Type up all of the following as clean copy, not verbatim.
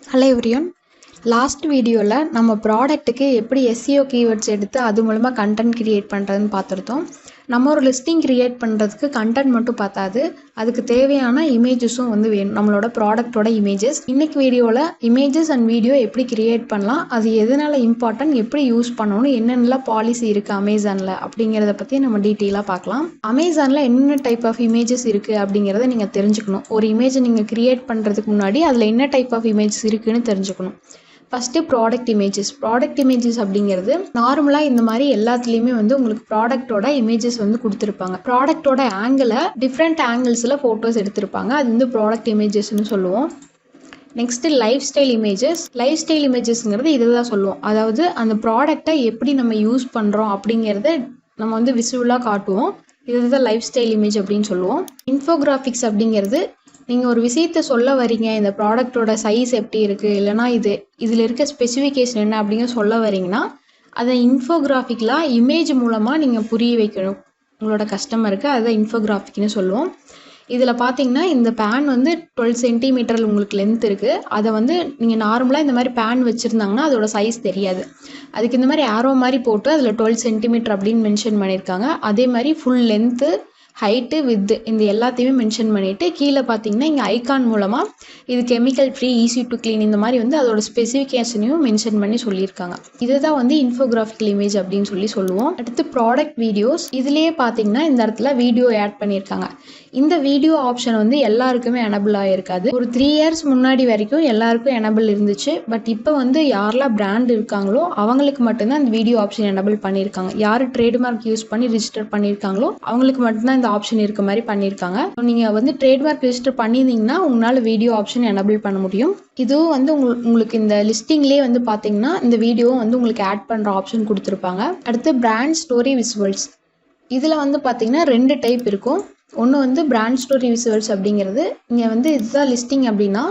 Hello everyone. Last வீடியோவில் நம்ம ப்ராடக்ட்டுக்கு எப்படி எஸ்இஓ கீவேர்ட்ஸ் எடுத்து அது மூலமாக கண்டென்ட் க்ரியேட் பண்ணுறதுன்னு பார்த்துருந்தோம். நம்ம ஒரு லிஸ்டிங் க்ரியேட் பண்ணுறதுக்கு கண்டென்ட் மட்டும் பார்த்தாது, அதுக்கு தேவையான இமேஜஸும் வேணும், நம்மளோட ப்ராடக்ட்டோட இமேஜஸ். இன்றைக்கி வீடியோவில் இமேஜஸ் அண்ட் வீடியோ எப்படி க்ரியேட் பண்ணலாம், அது எதனால் இம்பார்ட்டன்ட், எப்படி யூஸ் பண்ணணும், என்னென்னலாம் பாலிசி இருக்குது அமேசானில் அப்படிங்கிறத பற்றி நம்ம டீட்டெயிலாக பார்க்கலாம். அமேசானில் என்னென்ன டைப் ஆஃப் இமேஜஸ் இருக்குது அப்படிங்கிறத நீங்கள் தெரிஞ்சுக்கணும். ஒரு இமேஜை நீங்கள் க்ரியேட் பண்ணுறதுக்கு முன்னாடி அதில் என்ன டைப் ஆஃப் இமேஜஸ் இருக்குதுன்னு தெரிஞ்சுக்கணும். ஃபஸ்ட்டு ப்ராடக்ட் இமேஜஸ் அப்படிங்கிறது நார்மலாக இந்த மாதிரி எல்லாத்துலேயுமே உங்களுக்கு ப்ராடக்ட்டோட இமேஜஸ் கொடுத்துருப்பாங்க. ப்ராடக்ட்டோட ஆங்கிளை டிஃப்ரெண்ட் ஆங்கிள்ஸில் ஃபோட்டோஸ் எடுத்திருப்பாங்க. அது ப்ராடக்ட் இமேஜஸ்ன்னு சொல்லுவோம். நெக்ஸ்ட்டு லைஃப் ஸ்டைல் இமேஜஸ்ங்கிறது இதை தான் சொல்லுவோம். அதாவது அந்த ப்ராடக்டை எப்படி நம்ம யூஸ் பண்ணுறோம் அப்படிங்கிறத நம்ம விசுவலாக காட்டுவோம். இதுதான் லைஃப் ஸ்டைல் இமேஜ் அப்படின்னு சொல்லுவோம். இன்ஃபோகிராஃபிக்ஸ் அப்படிங்கிறது நீங்கள் ஒரு விஷயத்தை சொல்ல வரீங்க, இந்த ப்ராடக்டோட சைஸ் எப்படி இருக்குது, இல்லைனா இதில் இருக்க ஸ்பெசிஃபிகேஷன் என்ன அப்படிங்க சொல்ல வரீங்கன்னா அதை இன்ஃபோகிராஃபிக்கலாக இமேஜ் மூலமாக நீங்கள் புரிய வைக்கணும் உங்களோட கஸ்டமருக்கு. அதுதான் இன்ஃபோகிராஃபிக்னு சொல்லுவோம். இதில் பார்த்தீங்கன்னா இந்த பேன் 12 சென்டிமீட்டர் உங்களுக்கு லென்த் இருக்குது. அதை நீங்கள் நார்மலாக இந்த மாதிரி பேன் வச்சுருந்தாங்கன்னா அதோட சைஸ் தெரியாது. அதுக்கு இந்த மாதிரி ஆரோ மாதிரி போட்டு அதில் 12 சென்டிமீட்டர் அப்படின்னு மென்ஷன் பண்ணியிருக்காங்க. அதே மாதிரி ஃபுல் லென்த்து, ஹைட்டு, வித்து இந்த எல்லாத்தையுமே மென்ஷன் பண்ணிவிட்டு கீழே பார்த்தீங்கன்னா இங்கே ஐகான் மூலமாக இது chemical free, easy to clean, இந்த மாதிரி அதோட ஸ்பெசிஃபிகேஷனையும் மென்ஷன் பண்ணி சொல்லியிருக்காங்க. இதுதான் இன்ஃபோகிராஃபிக்கல் இமேஜ் அப்படின்னு சொல்லுவோம். அடுத்து ப்ராடக்ட் வீடியோஸ். இதுலேயே பார்த்தீங்கன்னா இந்த இடத்துல வீடியோ ஆட் பண்ணியிருக்காங்க. இந்த வீடியோ ஆப்ஷன் எல்லாருக்குமே எனபிள் ஆகிருக்காது. ஒரு 3 இயர்ஸ் முன்னாடி வரைக்கும் எல்லாருக்கும் எனபிள் இருந்துச்சு. பட் இப்போ யாரெல்லாம் பிராண்ட் இருக்காங்களோ அவங்களுக்கு மட்டும்தான் இந்த வீடியோ ஆப்ஷன் எனபிள் பண்ணியிருக்காங்க. யார் ட்ரேட்மார்க் யூஸ் பண்ணி ரிஜிஸ்டர் பண்ணியிருக்காங்களோ அவங்களுக்கு மட்டும்தான் இந்த ஆப்ஷன் இருக்க மாதிரி பண்ணியிருக்காங்க. நீங்கள் ட்ரேட்மார்க் ரிஜிஸ்டர் பண்ணியிருந்தீங்கன்னா உங்களால் வீடியோ ஆப்ஷன் எனபிள் பண்ண முடியும். இதுவும் உங்களுக்கு இந்த லிஸ்டிங்லேயே பார்த்தீங்கன்னா இந்த வீடியோவும் உங்களுக்கு ஆட் பண்ணுற ஆப்ஷன் கொடுத்துருப்பாங்க. அடுத்து பிராண்ட் ஸ்டோரி விசுவல்ஸ். இதில் பார்த்தீங்கன்னா 2 டைப் இருக்கும். ஒன்று பிராண்ட் ஸ்டோரி விசுவல்ஸ் அப்படிங்கிறது இங்கே இதுதான் லிஸ்டிங் அப்படின்னா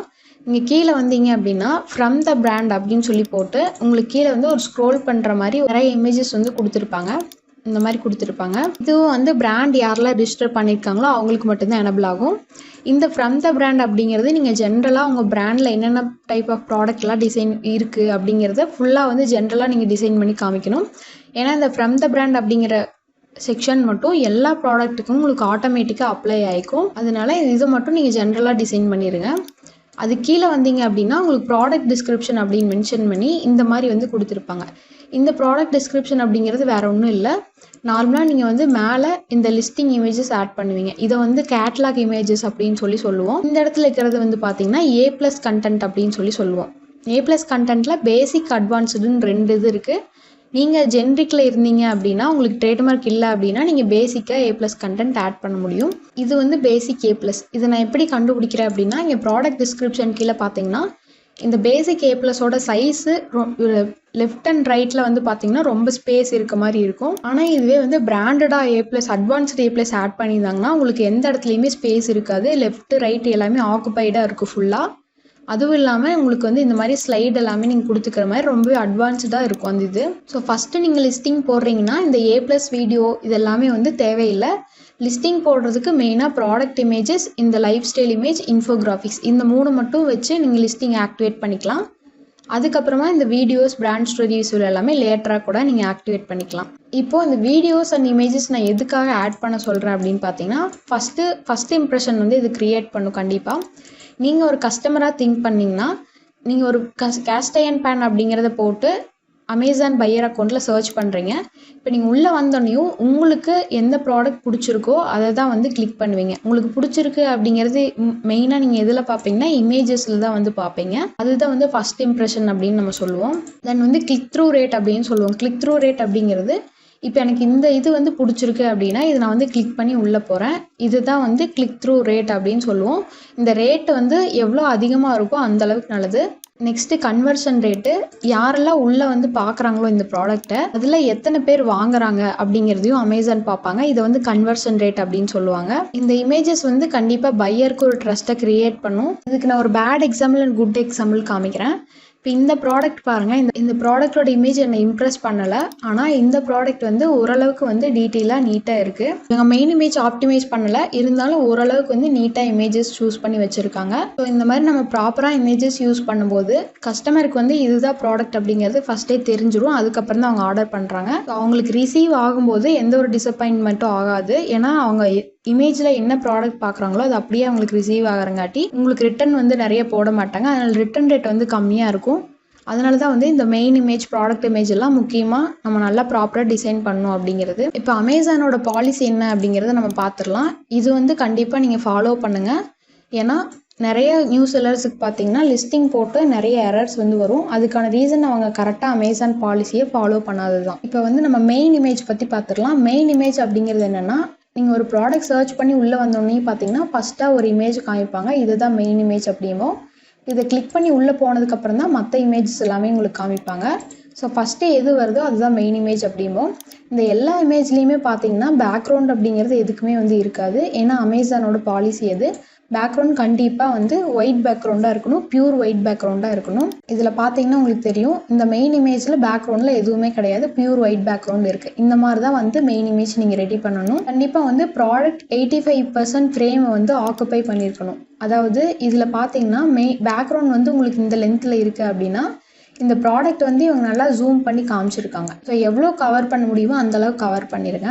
இங்கே கீழே வந்தீங்க அப்படின்னா ஃப்ரம் த பிராண்ட் அப்படின்னு சொல்லி போட்டு உங்களுக்கு கீழே ஒரு ஸ்க்ரோல் பண்ணுற மாதிரி நிறைய இமேஜஸ் கொடுத்துருப்பாங்க. இந்த மாதிரி கொடுத்துருப்பாங்க. இதுவும் பிராண்ட் யாரெல்லாம் ரிஜிஸ்டர் பண்ணியிருக்காங்களோ அவங்களுக்கு மட்டும்தான் எனபிள் ஆகும். இந்த ஃப்ரம் த பிராண்ட் அப்படிங்கிறது நீங்கள் ஜென்ரலாக உங்கள் பிராண்டில் என்னென்ன டைப் ஆஃப் ப்ராடக்ட்லாம் டிசைன் இருக்குது அப்படிங்கிறத ஃபுல்லாக ஜென்ரலாக நீங்கள் டிசைன் பண்ணி காமிக்கணும். ஏன்னா இந்த ஃப்ரம் த பிராண்ட் அப்படிங்கிற செக்ஷன் மட்டும் எல்லா ப்ராடக்ட்டுக்கும் உங்களுக்கு ஆட்டோமேட்டிக்காக அப்ளை ஆகிக்கும். அதனால இதை மட்டும் நீங்கள் ஜென்ரலாக டிசைன் பண்ணிடுங்க. அது கீழே வந்தீங்க அப்படின்னா உங்களுக்கு ப்ராடக்ட் டிஸ்கிரிப்ஷன் அப்படின்னு மென்ஷன் பண்ணி இந்த மாதிரி கொடுத்துருப்பாங்க. இந்த ப்ராடக்ட் டிஸ்கிரிப்ஷன் அப்படிங்கிறது வேறு ஒன்றும் இல்லை. நார்மலாக நீங்கள் மேலே இந்த லிஸ்டிங் இமேஜஸ் ஆட் பண்ணுவீங்க. இதை கேட்லாக் இமேஜஸ் அப்படின்னு சொல்லுவோம். இந்த இடத்துல இருக்கிறது பார்த்தீங்கன்னா A+ கண்டென்ட் அப்படின்னு சொல்லுவோம். A+ கண்டென்ட்டில் பேசிக், அட்வான்ஸ்டுன்னு 2 இது இருக்குது. நீங்கள் ஜென்ரிக்கில் இருந்தீங்க அப்படின்னா உங்களுக்கு ட்ரேட்மார்க் இல்லை அப்படின்னா நீங்கள் பேசிக்காக A+ கண்டென்ட் ஆட் பண்ண முடியும். இது பேசிக் A+. இதை நான் எப்படி கண்டுபிடிக்கிறேன் அப்படின்னா இங்கே ப்ராடக்ட் டிஸ்கிரிப்ஷன் கீழே பார்த்தீங்கன்னா இந்த பேசிக் A+ஓட சைஸு லெஃப்ட் அண்ட் ரைட்டில் பார்த்தீங்கன்னா ரொம்ப ஸ்பேஸ் இருக்க மாதிரி இருக்கும். ஆனால் இதுவே பிராண்டடாக A+, அட்வான்ஸ்டு A+ ஆட் பண்ணியிருந்தாங்கன்னா உங்களுக்கு எந்த இடத்துலையுமே ஸ்பேஸ் இருக்காது. லெஃப்ட், ரைட் எல்லாமே ஆக்குப்பைடாக இருக்குது ஃபுல்லாக. அதுவும் இல்லாமல் உங்களுக்கு இந்த மாதிரி ஸ்லைட் எல்லாமே நீங்கள் கொடுத்துக்கிற மாதிரி ரொம்பவே அட்வான்ஸ்டாக இருக்கும் அந்த இது. ஸோ ஃபஸ்ட்டு நீங்கள் லிஸ்டிங் போடுறீங்கன்னா இந்த A+ வீடியோ இதெல்லாமே தேவையில்லை. லிஸ்டிங் போடுறதுக்கு மெயினாக ப்ராடக்ட் இமேஜஸ், இந்த லைஃப் ஸ்டைல் இமேஜ், இன்ஃபோகிராஃபிக்ஸ் இந்த 3 மட்டும் வச்சு நீங்கள் லிஸ்டிங் ஆக்டிவேட் பண்ணிக்கலாம். அதுக்கப்புறமா இந்த வீடியோஸ், பிராண்ட் ஸ்டோரி விசுவல் எல்லாமே லேட்டராக கூட நீங்கள் ஆக்டிவேட் பண்ணிக்கலாம். இப்போது இந்த வீடியோஸ் அண்ட் இமேஜஸ் நான் எதுக்காக ஆட் பண்ண சொல்கிறேன் அப்படின்னு பார்த்தீங்கன்னா ஃபஸ்ட்டு இம்ப்ரெஷன் இது க்ரியேட் பண்ணும். கண்டிப்பாக நீங்கள் ஒரு கஸ்டமராக திங்க் பண்ணிங்கன்னா நீங்கள் ஒரு கேஸ்ட் அயர்ன் பேன் அப்படிங்கிறத போட்டு அமேசான் பையர் அக்கௌண்ட்டில் சர்ச் பண்ணுறீங்க. இப்போ நீங்கள் உள்ளே வந்தோடனையும் உங்களுக்கு எந்த ப்ராடக்ட் பிடிச்சிருக்கோ அதை தான் கிளிக் பண்ணுவீங்க. உங்களுக்கு பிடிச்சிருக்கு அப்படிங்கிறது மெயினாக நீங்கள் எதில் பார்ப்பீங்கன்னா இமேஜஸில் தான் பார்ப்பீங்க. அதுதான் ஃபஸ்ட் இம்ப்ரெஷன் அப்படின்னு நம்ம சொல்லுவோம். தென் கிளிக் த்ரூ ரேட் அப்படின்னு சொல்லுவோம். கிளிக் த்ரூ ரேட் அப்படிங்கிறது இப்போ எனக்கு இந்த இது பிடிச்சிருக்கு அப்படின்னா இது நான் கிளிக் பண்ணி உள்ளே போகிறேன். இதுதான் கிளிக் த்ரூ ரேட் அப்படின்னு சொல்லுவோம். இந்த ரேட்டு எவ்வளோ அதிகமாக இருக்கோ அந்தளவுக்கு நல்லது. Next conversion rate. யாரெல்லாம் உள்ளே பார்க்குறாங்களோ இந்த ப்ராடக்ட்டை அதில் எத்தனை பேர் வாங்குறாங்க அப்படிங்கிறதையும் அமேசான் பார்ப்பாங்க. இதை கன்வர்ஷன் ரேட் அப்படின்னு சொல்லுவாங்க. இந்த இமேஜஸ் கண்டிப்பாக பையருக்கு ஒரு ட்ரஸ்ட்டை க்ரியேட் பண்ணும். இதுக்கு நான் ஒரு bad example and good example காமிக்கிறேன். இப்போ இந்த ப்ராடக்ட் பாருங்கள், இந்த ப்ராடக்ட்டோட இமேஜ் என்னை இம்ப்ரெஸ் பண்ணலை. ஆனால் இந்த ப்ராடக்ட் வந்து ஓரளவுக்கு வந்து டீட்டெயிலாக நீட்டாக இருக்குது. இவங்க மெயின் இமேஜ் ஆப்டிமைஸ் பண்ணலை, இருந்தாலும் ஓரளவுக்கு வந்து நீட்டாக இமேஜஸ் சூஸ் பண்ணி வச்சுருக்காங்க. ஸோ இந்த மாதிரி நம்ம ப்ராப்பராக இமேஜஸ் யூஸ் பண்ணும்போது கஸ்டமருக்கு வந்து இதுதான் ப்ராடக்ட் அப்படிங்கிறது ஃபஸ்ட்டே தெரிஞ்சிடும். அதுக்கப்புறம் தான் அவங்க ஆர்டர் பண்ணுறாங்க. ஸோ அவங்களுக்கு ரிசீவ் ஆகும்போது எந்த ஒரு டிசப்பாயின்மெண்ட்டும் ஆகாது. ஏன்னா அவங்க இமேஜில் என்ன ப்ராடக்ட் பார்க்குறாங்களோ அது அப்படியே அவங்களுக்கு ரிசீவ் ஆகிறங்காட்டி உங்களுக்கு ரிட்டன் வந்து நிறைய போட மாட்டாங்க. அதனால் ரிட்டன் ரேட் வந்து கம்மியாக இருக்கும். அதனால தான் வந்து இந்த மெயின் இமேஜ், ப்ராடக்ட் இமேஜ் எல்லாம் முக்கியமாக நம்ம நல்லா ப்ராப்பராக டிசைன் பண்ணணும் அப்படிங்கிறது. இப்போ அமேசானோட பாலிசி என்ன அப்படிங்கிறத நம்ம பார்த்துடலாம். இது வந்து கண்டிப்பாக நீங்கள் ஃபாலோ பண்ணுங்கள். ஏன்னா நிறைய நியூ செல்லர்ஸுக்கு பார்த்தீங்கன்னா லிஸ்டிங் போட்டு நிறைய எரர்ஸ் வந்து வரும். அதுக்கான ரீசன் அவங்க கரெக்டாக அமேசான் பாலிசியை ஃபாலோ பண்ணாதது தான். இப்போ வந்து நம்ம மெயின் இமேஜ் பற்றி பார்த்துடலாம். மெயின் இமேஜ் அப்படிங்கிறது என்னென்னா, நீங்கள் ஒரு ப்ராடக்ட் சர்ச் பண்ணி உள்ளே வந்தோடனே பார்த்தீங்கன்னா ஃபஸ்ட்டாக ஒரு இமேஜ் காமிப்பாங்க. இதுதான் மெயின் இமேஜ் அப்படிமோ. இதை கிளிக் பண்ணி உள்ளே போனதுக்கப்புறம் தான் மற்ற இமேஜஸ் எல்லாமே உங்களுக்கு காமிப்பாங்க. ஸோ ஃபஸ்ட்டு எது வருதோ அதுதான் மெயின் இமேஜ் அப்படிமோ. இந்த எல்லா இமேஜ்லேயுமே பார்த்தீங்கன்னா பேக்ரவுண்ட் அப்படிங்கிறது எதுக்குமே வந்து இருக்காது. ஏன்னா அமேசானோட பாலிசி எது, பேக்ரவுண்ட் கண்டிப்பாக வந்து ஒயிட் பேக்ரவுண்டாக இருக்கணும், பியூர் ஒயிட் பேக்ரவுண்டாக இருக்கணும். இதில் பார்த்தீங்கன்னா உங்களுக்கு தெரியும், இந்த மெயின் இமேஜில் பேக்ரவுண்டில் எதுவுமே கிடையாது, பியூர் ஒயிட் பேக்ரவுண்ட் இருக்குது. இந்த மாதிரி தான் வந்து மெயின் இமேஜ் நீங்கள் ரெடி பண்ணணும். கண்டிப்பாக வந்து ப்ராடக்ட் 85% ஃப்ரேமை வந்து ஆக்குப்பை பண்ணியிருக்கணும். அதாவது இதில் பார்த்தீங்கன்னா பேக்ரவுண்ட் வந்து உங்களுக்கு இந்த லென்த்தில் இருக்குது அப்படின்னா இந்த ப்ராடக்ட் வந்து இவங்க நல்லா ஜூம் பண்ணி காமிச்சிருக்காங்க. ஸோ எவ்வளோ கவர் பண்ண முடியுமோ அந்தளவுக்கு கவர் பண்ணிடுங்க.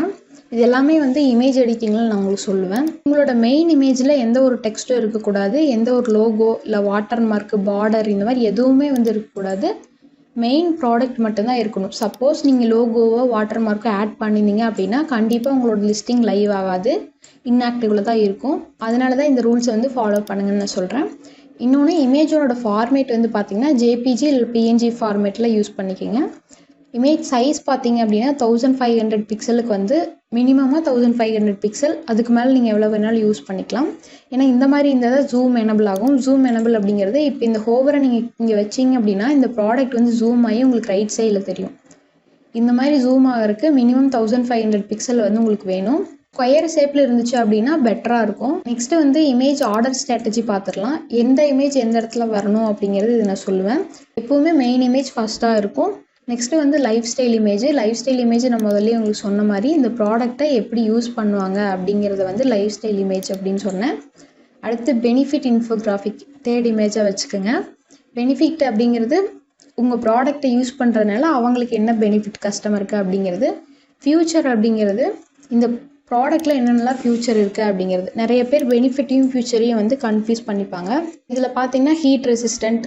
இது எல்லாமே வந்து இமேஜ் எடிட்டிங்கில் நான் உங்களுக்கு சொல்லுவேன். உங்களோட மெயின் இமேஜில் எந்த ஒரு டெக்ஸ்ட்டும் இருக்கக்கூடாது, எந்த ஒரு லோகோ இல்லை வாட்டர் மார்க்கு, பார்டர் இந்த மாதிரி எதுவுமே வந்து இருக்கக்கூடாது. மெயின் ப்ராடக்ட் மட்டும்தான் இருக்கணும். சப்போஸ் நீங்கள் லோகோவோ வாட்டர் மார்க்கோ ஆட் பண்ணியிருந்தீங்க அப்படின்னா கண்டிப்பாக உங்களோட லிஸ்டிங் லைவ் ஆகாது, இன்ஆக்டிவில் தான் இருக்கும். அதனால தான் இந்த ரூல்ஸை வந்து ஃபாலோ பண்ணுங்கன்னு நான் சொல்கிறேன். இன்னொன்று, இமேஜோட ஃபார்மேட் வந்து பார்த்திங்கன்னா ஜேபிஜி இல்லை பிஎன்ஜி ஃபார்மேட்டில் யூஸ் பண்ணிக்கோங்க. இமேஜ் சைஸ் பார்த்தீங்க அப்படின்னா 1500 பிக்சலுக்கு வந்து மினிமமாக 1500 பிக்சல், அதுக்கு மேலே நீங்கள் எவ்வளோ வேணாலும் யூஸ் பண்ணிக்கலாம். ஏன்னா இந்த மாதிரி இருந்தால் தான் ஜூம் எனபிள் ஆகும். ஜூம் எனபிள் அப்படிங்கிறது இப்போ இந்த ஹோவரை நீங்கள் இங்கே வச்சிங்க அப்படின்னா இந்த ப்ராடக்ட் வந்து ஜூம் ஆகி உங்களுக்கு ரைட் சைடில் தெரியும். இந்த மாதிரி ஜூம் ஆகிறதுக்கு மினிமம் 1500 பிக்சல் வந்து உங்களுக்கு வேணும். ஸ்கொயர் ஷேப்பில் இருந்துச்சு அப்படின்னா பெட்டராக இருக்கும். நெக்ஸ்ட்டு வந்து இமேஜ் ஆர்டர் ஸ்ட்ராட்டஜி பார்த்துடலாம். எந்த இமேஜ் எந்த இடத்துல வரணும் அப்படிங்கிறது இது நான் சொல்லுவேன். எப்போவுமே மெயின் இமேஜ் ஃபஸ்ட்டாக இருக்கும். நெக்ஸ்ட்டு வந்து லைஃப் ஸ்டைல் இமேஜ் நான் முதல்ல உங்களுக்கு சொன்ன மாதிரி இந்த ப்ராடக்டை எப்படி யூஸ் பண்ணுவாங்க அப்படிங்கிறத வந்து லைஃப் ஸ்டைல் இமேஜ் அப்படின்னு சொன்னேன். அடுத்து பெனிஃபிட் இன்ஃபோகிராஃபிக் தேர்ட் இமேஜாக வச்சுக்கோங்க. பெனிஃபிட் அப்படிங்கிறது உங்கள் ப்ராடக்டை யூஸ் பண்ணுறதுனால அவங்களுக்கு என்ன பெனிஃபிட் கஸ்டமருக்கு அப்படிங்கிறது. ஃப்யூச்சர் அப்படிங்கிறது இந்த ப்ராடக்ட்டில் என்னென்னலாம் ஃப்யூச்சர் இருக்குது அப்படிங்கிறது. நிறைய பேர் பெனிஃபிட்டையும் ஃப்யூச்சரையும் வந்து கன்ஃபியூஸ் பண்ணிப்பாங்க. இதில் பார்த்தீங்கன்னா heat resistant,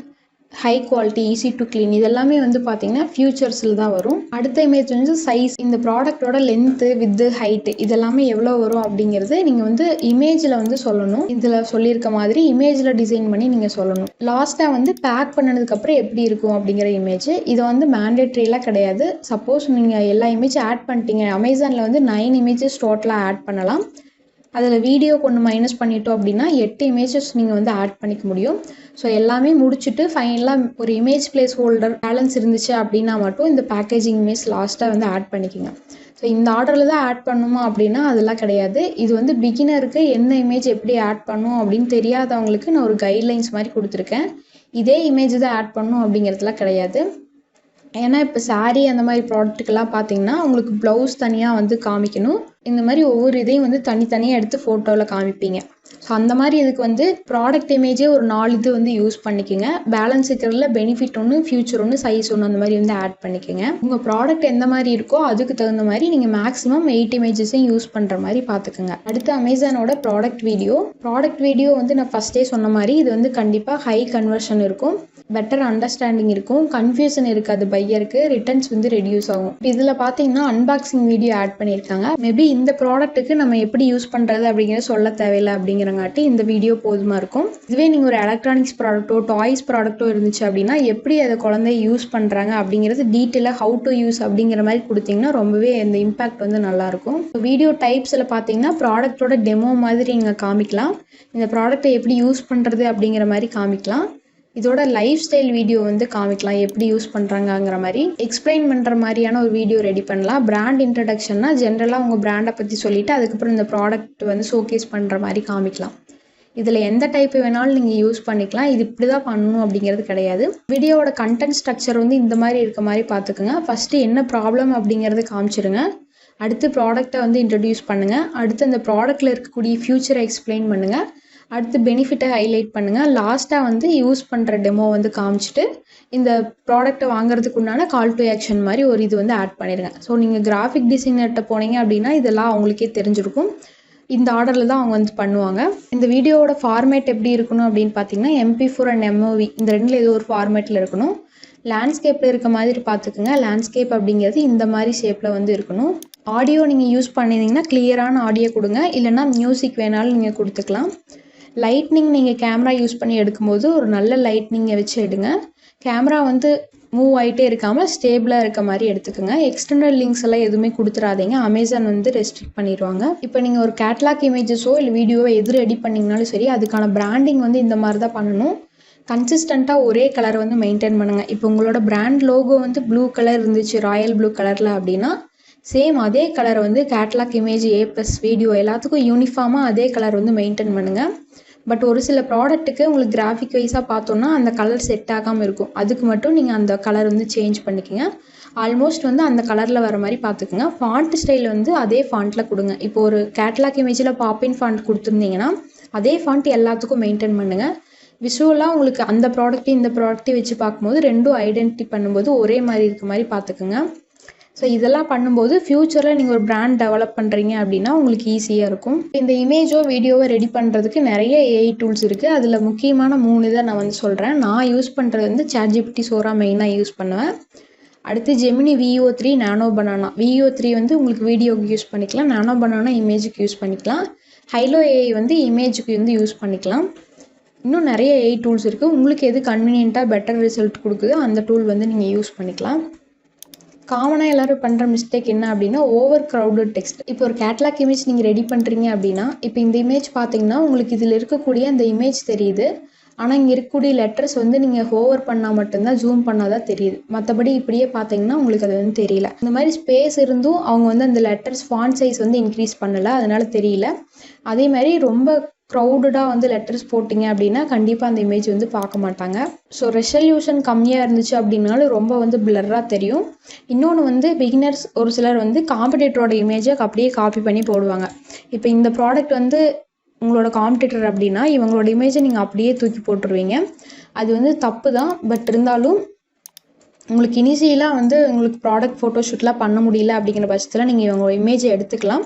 high quality, easy to clean, இதெல்லாமே வந்து பார்த்தீங்கன்னா ஃபியூச்சர்ஸில் தான் வரும். அடுத்த இமேஜ் வந்து சைஸ், இந்த ப்ராடக்டோட லென்த்து, வித்து, ஹைட்டு இதெல்லாமே எவ்வளோ வரும் அப்படிங்கிறது நீங்கள் வந்து இமேஜில் வந்து சொல்லணும். இதில் சொல்லியிருக்க மாதிரி இமேஜில் டிசைன் பண்ணி நீங்கள் சொல்லணும். லாஸ்ட்டாக வந்து பேக் பண்ணதுக்கப்புறம் எப்படி இருக்கும் அப்படிங்கிற இமேஜ். இது வந்து மேண்டேட்ரிலாம் கிடையாது. சப்போஸ் நீங்கள் எல்லா இமேஜ் ஆட் பண்ணிட்டீங்க, அமேசானில் வந்து 9 இமேஜஸ் டோட்டலாக ஆட் பண்ணலாம். அதில் வீடியோ கொண்டு மைனஸ் பண்ணிட்டோம் அப்படின்னா 8 இமேஜஸ் நீங்கள் வந்து ஆட் பண்ணிக்க முடியும். ஸோ எல்லாமே முடிச்சுட்டு ஃபைனலாக ஒரு இமேஜ் பிளேஸ் ஹோல்டர் பேலன்ஸ் இருந்துச்சு அப்படின்னா மட்டும் இந்த பேக்கேஜிங் இமேஜ் லாஸ்ட்டாக வந்து ஆட் பண்ணிக்கோங்க. ஸோ இந்த ஆர்டரில் தான் ஆட் பண்ணணுமா அப்படின்னா அதெல்லாம் கிடையாது. இது வந்து பிகினருக்கு என்ன இமேஜ் எப்படி ஆட் பண்ணணும் அப்படின்னு தெரியாதவங்களுக்கு நான் ஒரு கைட்லைன்ஸ் மாதிரி கொடுத்துருக்கேன். இதே இமேஜ் தான் ஆட் பண்ணணும் அப்படிங்கிறதுலாம் கிடையாது. ஏன்னா இப்போ சாரீ அந்த மாதிரி ப்ராடக்ட்டுக்கெல்லாம் பார்த்தீங்கன்னா உங்களுக்கு ப்ளவுஸ் தனியாக வந்து காமிக்கணும். இந்த மாதிரி ஒவ்வொரு இதையும் வந்து தனித்தனியாக எடுத்து ஃபோட்டோவில் காமிப்பீங்க. ஸோ அந்த மாதிரி இதுக்கு வந்து ப்ராடக்ட் இமேஜே ஒரு 4 இது வந்து யூஸ் பண்ணிக்கோங்க. பேலன்ஸ் இருக்கிறதுல பெனிஃபிட் ஒன்று, ஃபியூச்சர் ஒன்று, சைஸ் ஒன்று, அந்த மாதிரி வந்து ஆட் பண்ணிக்கோங்க. உங்கள் ப்ராடக்ட் எந்த மாதிரி இருக்கோ அதுக்கு தகுந்த மாதிரி நீங்கள் மேக்ஸிமம் 8 இமேஜஸையும் யூஸ் பண்ணுற மாதிரி பார்த்துக்குங்க. அடுத்து அமேசானோட ப்ராடக்ட் வீடியோ வந்து நான் ஃபஸ்ட்டே சொன்ன மாதிரி இது வந்து கண்டிப்பாக ஹை கன்வர்ஷன் இருக்கும், பெட்டர் அண்டர்ஸ்டாண்டிங் இருக்கும், கன்ஃபியூஷன் இருக்காது பையருக்கு, ரிட்டர்ன்ஸ் வந்து ரெடியூஸ் ஆகும். இதில் பார்த்தீங்கன்னா அன்பாக்சிங் வீடியோ ஆட் பண்ணியிருக்காங்க. மேபி இந்த ப்ராடக்ட்டுக்கு நம்ம எப்படி யூஸ் பண்ணுறது அப்படிங்கிறத சொல்ல தேவையில்லை அப்படிங்கிறங்காட்டி இந்த வீடியோ போதுமாக இருக்கும். இதுவே நீங்கள் ஒரு எலக்ட்ரானிக்ஸ் ப்ராடக்ட்டோ டாய்ஸ் ப்ராடக்ட்டோ இருந்துச்சு அப்படின்னா எப்படி அதை குழந்தைய யூஸ் பண்ணுறாங்க அப்படிங்கிறது டீட்டெயிலாக ஹவு டு யூஸ் அப்படிங்கிற மாதிரி கொடுத்தீங்கன்னா ரொம்பவே இந்த இம்பாக்ட் வந்து நல்லாயிருக்கும். வீடியோ டைப்ஸில் பார்த்தீங்கன்னா ப்ராடக்ட்டோட டெமோ மாதிரி நீங்கள் காமிக்கலாம், இந்த ப்ராடக்ட்டை எப்படி யூஸ் பண்ணுறது அப்படிங்கிற மாதிரி காமிக்கலாம். இதோட லைஃப் ஸ்டைல் வீடியோ வந்து காமிக்கலாம், எப்படி யூஸ் பண்ணுறாங்கங்கிற மாதிரி எக்ஸ்பிளைன் பண்ணுற மாதிரியான ஒரு வீடியோ ரெடி பண்ணலாம். பிராண்ட் இன்ட்ரடக்ஷன்னா ஜென்ரலாக உங்கள் பிராண்டை பற்றி சொல்லிவிட்டு அதுக்கப்புறம் இந்த ப்ராடக்ட் வந்து ஷோகேஸ் பண்ணுற மாதிரி காமிக்கலாம். இதில் எந்த டைப் வேணாலும் நீங்கள் யூஸ் பண்ணிக்கலாம். இது இப்படி தான் பண்ணணும் அப்படிங்கிறது கிடையாது. வீடியோவோட கண்டென்ட் ஸ்ட்ரக்சர் வந்து இந்த மாதிரி இருக்க மாதிரி பார்த்துக்குங்க. ஃபஸ்ட்டு என்ன ப்ராப்ளம் அப்படிங்கிறத காமிச்சிருங்க. அடுத்து ப்ராடக்டை வந்து இன்ட்ரடியூஸ் பண்ணுங்கள். அடுத்து அந்த ப்ராடக்ட்டில் இருக்கக்கூடிய ஃபியூச்சரை எக்ஸ்பிளைன் பண்ணுங்கள். அடுத்து பெனிஃபிட்டை ஹைலைட் பண்ணுங்கள். லாஸ்ட்டாக வந்து யூஸ் பண்ணுற டெமோ வந்து காமிச்சிட்டு இந்த ப்ராடக்ட்டை வாங்குறதுக்கு உண்டான கால் டு ஆக்ஷன் மாதிரி ஒரு இது வந்து ஆட் பண்ணிடுங்க. ஸோ நீங்கள் கிராஃபிக் டிசைனர்கிட்ட போனீங்க அப்படின்னா இதெல்லாம் அவங்களுக்கே தெரிஞ்சிருக்கும். இந்த ஆர்டரில் தான் அவங்க வந்து பண்ணுவாங்க. இந்த வீடியோவோட ஃபார்மேட் எப்படி இருக்கணும் அப்படின்னு பார்த்தீங்கன்னா MP4 அண்ட் MOV இந்த ரெண்டில் ஏதோ ஒரு ஃபார்மேட்டில் இருக்கணும். லேண்ட்ஸ்கேப்பில் இருக்க மாதிரி பார்த்துக்குங்க. லேண்ட்ஸ்கேப் அப்படிங்கிறது இந்த மாதிரி ஷேப்பில் வந்து இருக்கணும். ஆடியோ நீங்கள் யூஸ் பண்ணியிருந்தீங்கன்னா கிளியரான ஆடியோ கொடுங்க. இல்லைனா மியூசிக் வேணாலும் நீங்கள் கொடுத்துக்கலாம். லைட்னிங் நீங்கள் கேமரா யூஸ் பண்ணி எடுக்கும்போது ஒரு நல்ல லைட்னிங்கை வச்சு எடுங்க. கேமரா வந்து மூவ் ஆகிட்டே இருக்காமல் ஸ்டேபிளாக இருக்க மாதிரி எடுத்துக்கோங்க. எக்ஸ்டர்னல் லிங்க்ஸ் எல்லாம் எதுவுமே கொடுத்துடாதீங்க. அமேசான் வந்து ரெஸ்ட்ரிக்ட் பண்ணிடுவாங்க. இப்போ நீங்கள் ஒரு கேட்லாக் இமேஜஸோ இல்லை வீடியோவோ எது ரெடி பண்ணிங்கனாலும் சரி, அதுக்கான பிராண்டிங் வந்து இந்த மாதிரி தான் பண்ணணும். கன்சிஸ்டண்ட்டாக ஒரே கலர் வந்து மெயின்டைன் பண்ணுங்கள். இப்போ உங்களோட பிராண்ட் லோகோ வந்து ப்ளூ கலர் இருந்துச்சு, ராயல் ப்ளூ கலரில் அப்படின்னா சேம் அதே கலர் வந்து கேட்லாக் இமேஜ் A+ வீடியோ எல்லாத்துக்கும் யூனிஃபார்மாக அதே கலர் வந்து மெயின்டைன் பண்ணுங்கள். பட் ஒரு சில ப்ராடக்ட்டுக்கு உங்களுக்கு கிராஃபிக் வைஸாக பார்த்தோன்னா அந்த கலர் செட் ஆகாமல் இருக்கும். அதுக்கு மட்டும் நீங்கள் அந்த கலர் வந்து சேஞ்ச் பண்ணிக்கோங்க. ஆல்மோஸ்ட் வந்து அந்த கலரில் வர மாதிரி பார்த்துக்குங்க. ஃபாண்ட் ஸ்டைல் வந்து அதே ஃபாண்ட்டில் கொடுங்க. இப்போ ஒரு கேட்லாக் இமேஜில் பாப்பின் ஃபாண்ட் கொடுத்துருந்தீங்கன்னா அதே ஃபாண்ட் எல்லாத்துக்கும் மெயின்டைன் பண்ணுங்கள். விஷுவலாக உங்களுக்கு அந்த ப்ராடக்ட்டையும் இந்த ப்ராடக்ட்டையும் வச்சு பார்க்கும்போது ரெண்டும் ஐடென்டிட்டி பண்ணும்போது ஒரே மாதிரி இருக்க மாதிரி பார்த்துக்குங்க. ஸோ இதெல்லாம் பண்ணும்போது ஃப்யூச்சரில் நீங்கள் ஒரு பிராண்ட் டெவலப் பண்ணுறீங்க அப்படின்னா உங்களுக்கு ஈஸியாக இருக்கும். இந்த இமேஜோ வீடியோவோ ரெடி பண்ணுறதுக்கு நிறைய AI டூல்ஸ் இருக்குது. அதில் முக்கியமான 3 இதை நான் வந்து சொல்கிறேன். நான் யூஸ் பண்ணுறது வந்து ChatGPT Sora மெயினாக யூஸ் பண்ணுவேன். அடுத்து Gemini Veo3 Nano Banana. Veo3 வந்து உங்களுக்கு வீடியோவுக்கு யூஸ் பண்ணிக்கலாம். Nano Banana இமேஜுக்கு யூஸ் பண்ணிக்கலாம். Hilo AI வந்து இமேஜுக்கு வந்து யூஸ் பண்ணிக்கலாம். இன்னும் நிறைய AI டூல்ஸ் இருக்குது. உங்களுக்கு எது கன்வீனியண்ட்டாக பெட்டர் ரிசல்ட் கொடுக்குதோ அந்த டூல் வந்து நீங்கள் யூஸ் பண்ணிக்கலாம். காமனாக எல்லோரும் பண்ணுற மிஸ்டேக் என்ன அப்படின்னா ஓவர் க்ரௌடட் டெக்ஸ்ட். இப்போ ஒரு கேட்லாக் இமேஜ் நீங்கள் ரெடி பண்ணுறீங்க அப்படின்னா இப்போ இந்த இமேஜ் பார்த்தீங்கன்னா உங்களுக்கு இதில் இருக்கக்கூடிய அந்த இமேஜ் தெரியுது. ஆனால் இங்கே இருக்கக்கூடிய லெட்டர்ஸ் வந்து நீங்கள் ஹோவர் பண்ணால் மட்டும்தான், ஜூம் பண்ணால் தான் தெரியுது. மற்றபடி இப்படியே பார்த்தீங்கன்னா உங்களுக்கு அது வந்து தெரியல. இந்த மாதிரி ஸ்பேஸ் இருந்தும் அவங்க வந்து அந்த லெட்டர்ஸ் ஃபாண்ட் சைஸ் வந்து இன்க்ரீஸ் பண்ணலை, அதனால தெரியல. அதே மாதிரி ரொம்ப க்ரௌடடாக வந்து லெட்டர்ஸ் போட்டிங்க அப்படின்னா கண்டிப்பாக அந்த இமேஜ் வந்து பார்க்க மாட்டாங்க. ஸோ ரெசல்யூஷன் கம்மியாக இருந்துச்சு அப்படின்னாலும் ரொம்ப வந்து பிளர்ராக தெரியும். இன்னொன்று வந்து பிகினர்ஸ் ஒரு சிலர் வந்து காம்படிட்டரோட இமேஜை அப்படியே காப்பி பண்ணி போடுவாங்க. இப்போ இந்த ப்ராடக்ட் வந்து உங்களோட காம்படிட்டர் அப்படின்னா இவங்களோட இமேஜை நீங்கள் அப்படியே தூக்கி போட்டுருவீங்க. அது வந்து தப்பு தான். பட் இருந்தாலும் உங்களுக்கு இனிஷியலாக வந்து உங்களுக்கு ப்ராடக்ட் ஃபோட்டோஷூட்லாம் பண்ண முடியல அப்படிங்கிற பட்சத்தில் நீங்கள் இவங்களோட இமேஜை எடுத்துக்கலாம்.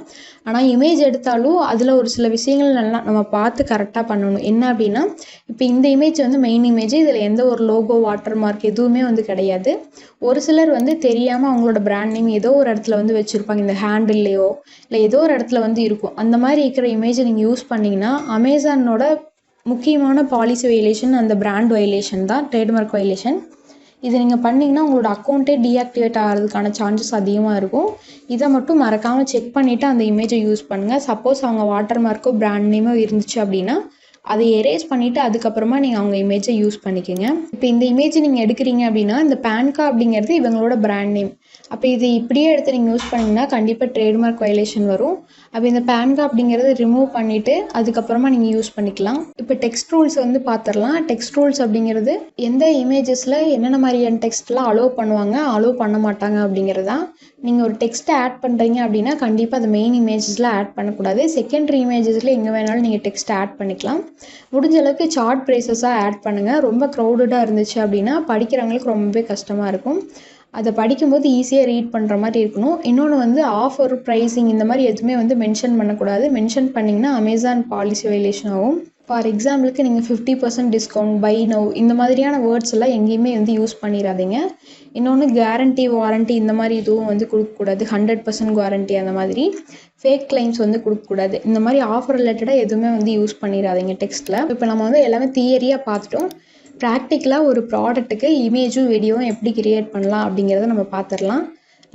ஆனால் இமேஜ் எடுத்தாலும் அதில் ஒரு சில விஷயங்கள் நல்லா நம்ம பார்த்து கரெக்டாக பண்ணணும். என்ன அப்படின்னா இப்போ இந்த இமேஜ் வந்து மெயின் இமேஜ், இதில் எந்த ஒரு லோகோ வாட்டர் மார்க் எதுவுமே வந்து கிடையாது. ஒரு சிலர் வந்து தெரியாமல் அவங்களோட பிராண்ட் நேம் ஏதோ ஒரு இடத்துல வந்து வச்சுருப்பாங்க, இந்த ஹேண்டில்லையோ இல்லை ஏதோ ஒரு இடத்துல வந்து இருக்கும். அந்த மாதிரி இருக்கிற இமேஜை நீங்கள் யூஸ் பண்ணிங்கன்னா அமேசானோட முக்கியமான பாலிசி வயலேஷன் அந்த பிராண்ட் வயலேஷன் தான், ட்ரேட்மார்க் வயலேஷன். இதை நீங்கள் பண்ணிங்கன்னா உங்களோட அக்கௌண்ட்டே டீஆக்டிவேட் ஆகிறதுக்கான சான்சஸ் அதிகமாக இருக்கும். இதை மட்டும் மறக்காமல் செக் பண்ணிவிட்டு அந்த இமேஜை யூஸ் பண்ணுங்கள். சப்போஸ் அவங்க வாட்டர் மார்க்கோ பிராண்ட் நேமோ இருந்துச்சு அப்படின்னா அதை எரேஸ் பண்ணிவிட்டு அதுக்கப்புறமா நீங்கள் அவங்க இமேஜை யூஸ் பண்ணிக்கோங்க. இப்போ இந்த இமேஜை நீங்கள் எடுக்கிறீங்க அப்படின்னா இந்த பேன்கா அப்படிங்கிறது இவங்களோட பிராண்ட் நேம். அப்போ இது இப்படியே எடுத்து நீங்கள் யூஸ் பண்ணிங்கன்னா கண்டிப்பாக ட்ரேட்மார்க் வயலேஷன் வரும். அப்போ இந்த பேன்கா அப்படிங்கிறது ரிமூவ் பண்ணிவிட்டு அதுக்கப்புறமா நீங்கள் யூஸ் பண்ணிக்கலாம். இப்போ டெக்ஸ்ட் ரூல்ஸ் வந்து பார்த்துடலாம். டெக்ஸ்ட் ரூல்ஸ் அப்படிங்கிறது எந்த இமேஜஸில் என்னென்ன மாதிரியான டெக்ஸ்ட்லாம் அலோவ் பண்ணுவாங்க, அலோவ் பண்ண மாட்டாங்க அப்படிங்கிறது தான். நீங்கள் ஒரு டெக்ஸ்ட்டை ஆட் பண்ணுறீங்க அப்படின்னா கண்டிப்பாக அது மெயின் இமேஜஸில் ஆட் பண்ணக்கூடாது. செகண்டரி இமேஜஸில் எங்கே வேணாலும் நீங்கள் டெக்ஸ்ட்டை ஆட் பண்ணிக்கலாம். முடிஞ்ச அளவுக்கு சார்ட் ப்ரைஸஸாக ஆட் பண்ணுங்கள். ரொம்ப க்ரௌடடாக இருந்துச்சு அப்படின்னா படிக்கிறவங்களுக்கு ரொம்பவே கஷ்டமாக இருக்கும். அதை படிக்கும்போது ஈஸியாக ரீட் பண்ணுற மாதிரி இருக்கணும். இன்னொன்று வந்து ஆஃபர், ப்ரைஸிங் இந்த மாதிரி எதுவுமே வந்து மென்ஷன் பண்ணக்கூடாது. மென்ஷன் பண்ணிங்கன்னா அமேசான் பாலிசி வயலேஷன் ஆகும். ஃபார் எக்ஸாம்பிளுக்கு நீங்கள் 50% டிஸ்கவுண்ட், பை நவ் இந்த மாதிரியான வேர்ட்ஸ் எல்லாம் எங்கேயுமே வந்து யூஸ் பண்ணிடாதீங்க. இன்னொன்று கேரண்டி, வாரண்ட்டி இந்த மாதிரி எதுவும் வந்து கொடுக்கக்கூடாது. 100% குவாரண்ட்டி அந்த மாதிரி ஃபேக் கிளைம்ஸ் வந்து கொடுக்கக்கூடாது. இந்த மாதிரி ஆஃபர் ரிலேட்டடாக எதுவுமே வந்து யூஸ் பண்ணிடாதீங்க டெக்ஸ்ட்டில். இப்போ நம்ம வந்து எல்லாமே தியரியாக பார்த்துட்டோம். ப்ராக்டிக்கலாக ஒரு ப்ராடக்ட்டுக்கு இமேஜும் வீடியோவும் எப்படி கிரியேட் பண்ணலாம் அப்படிங்கிறத நம்ம பார்த்துடலாம்.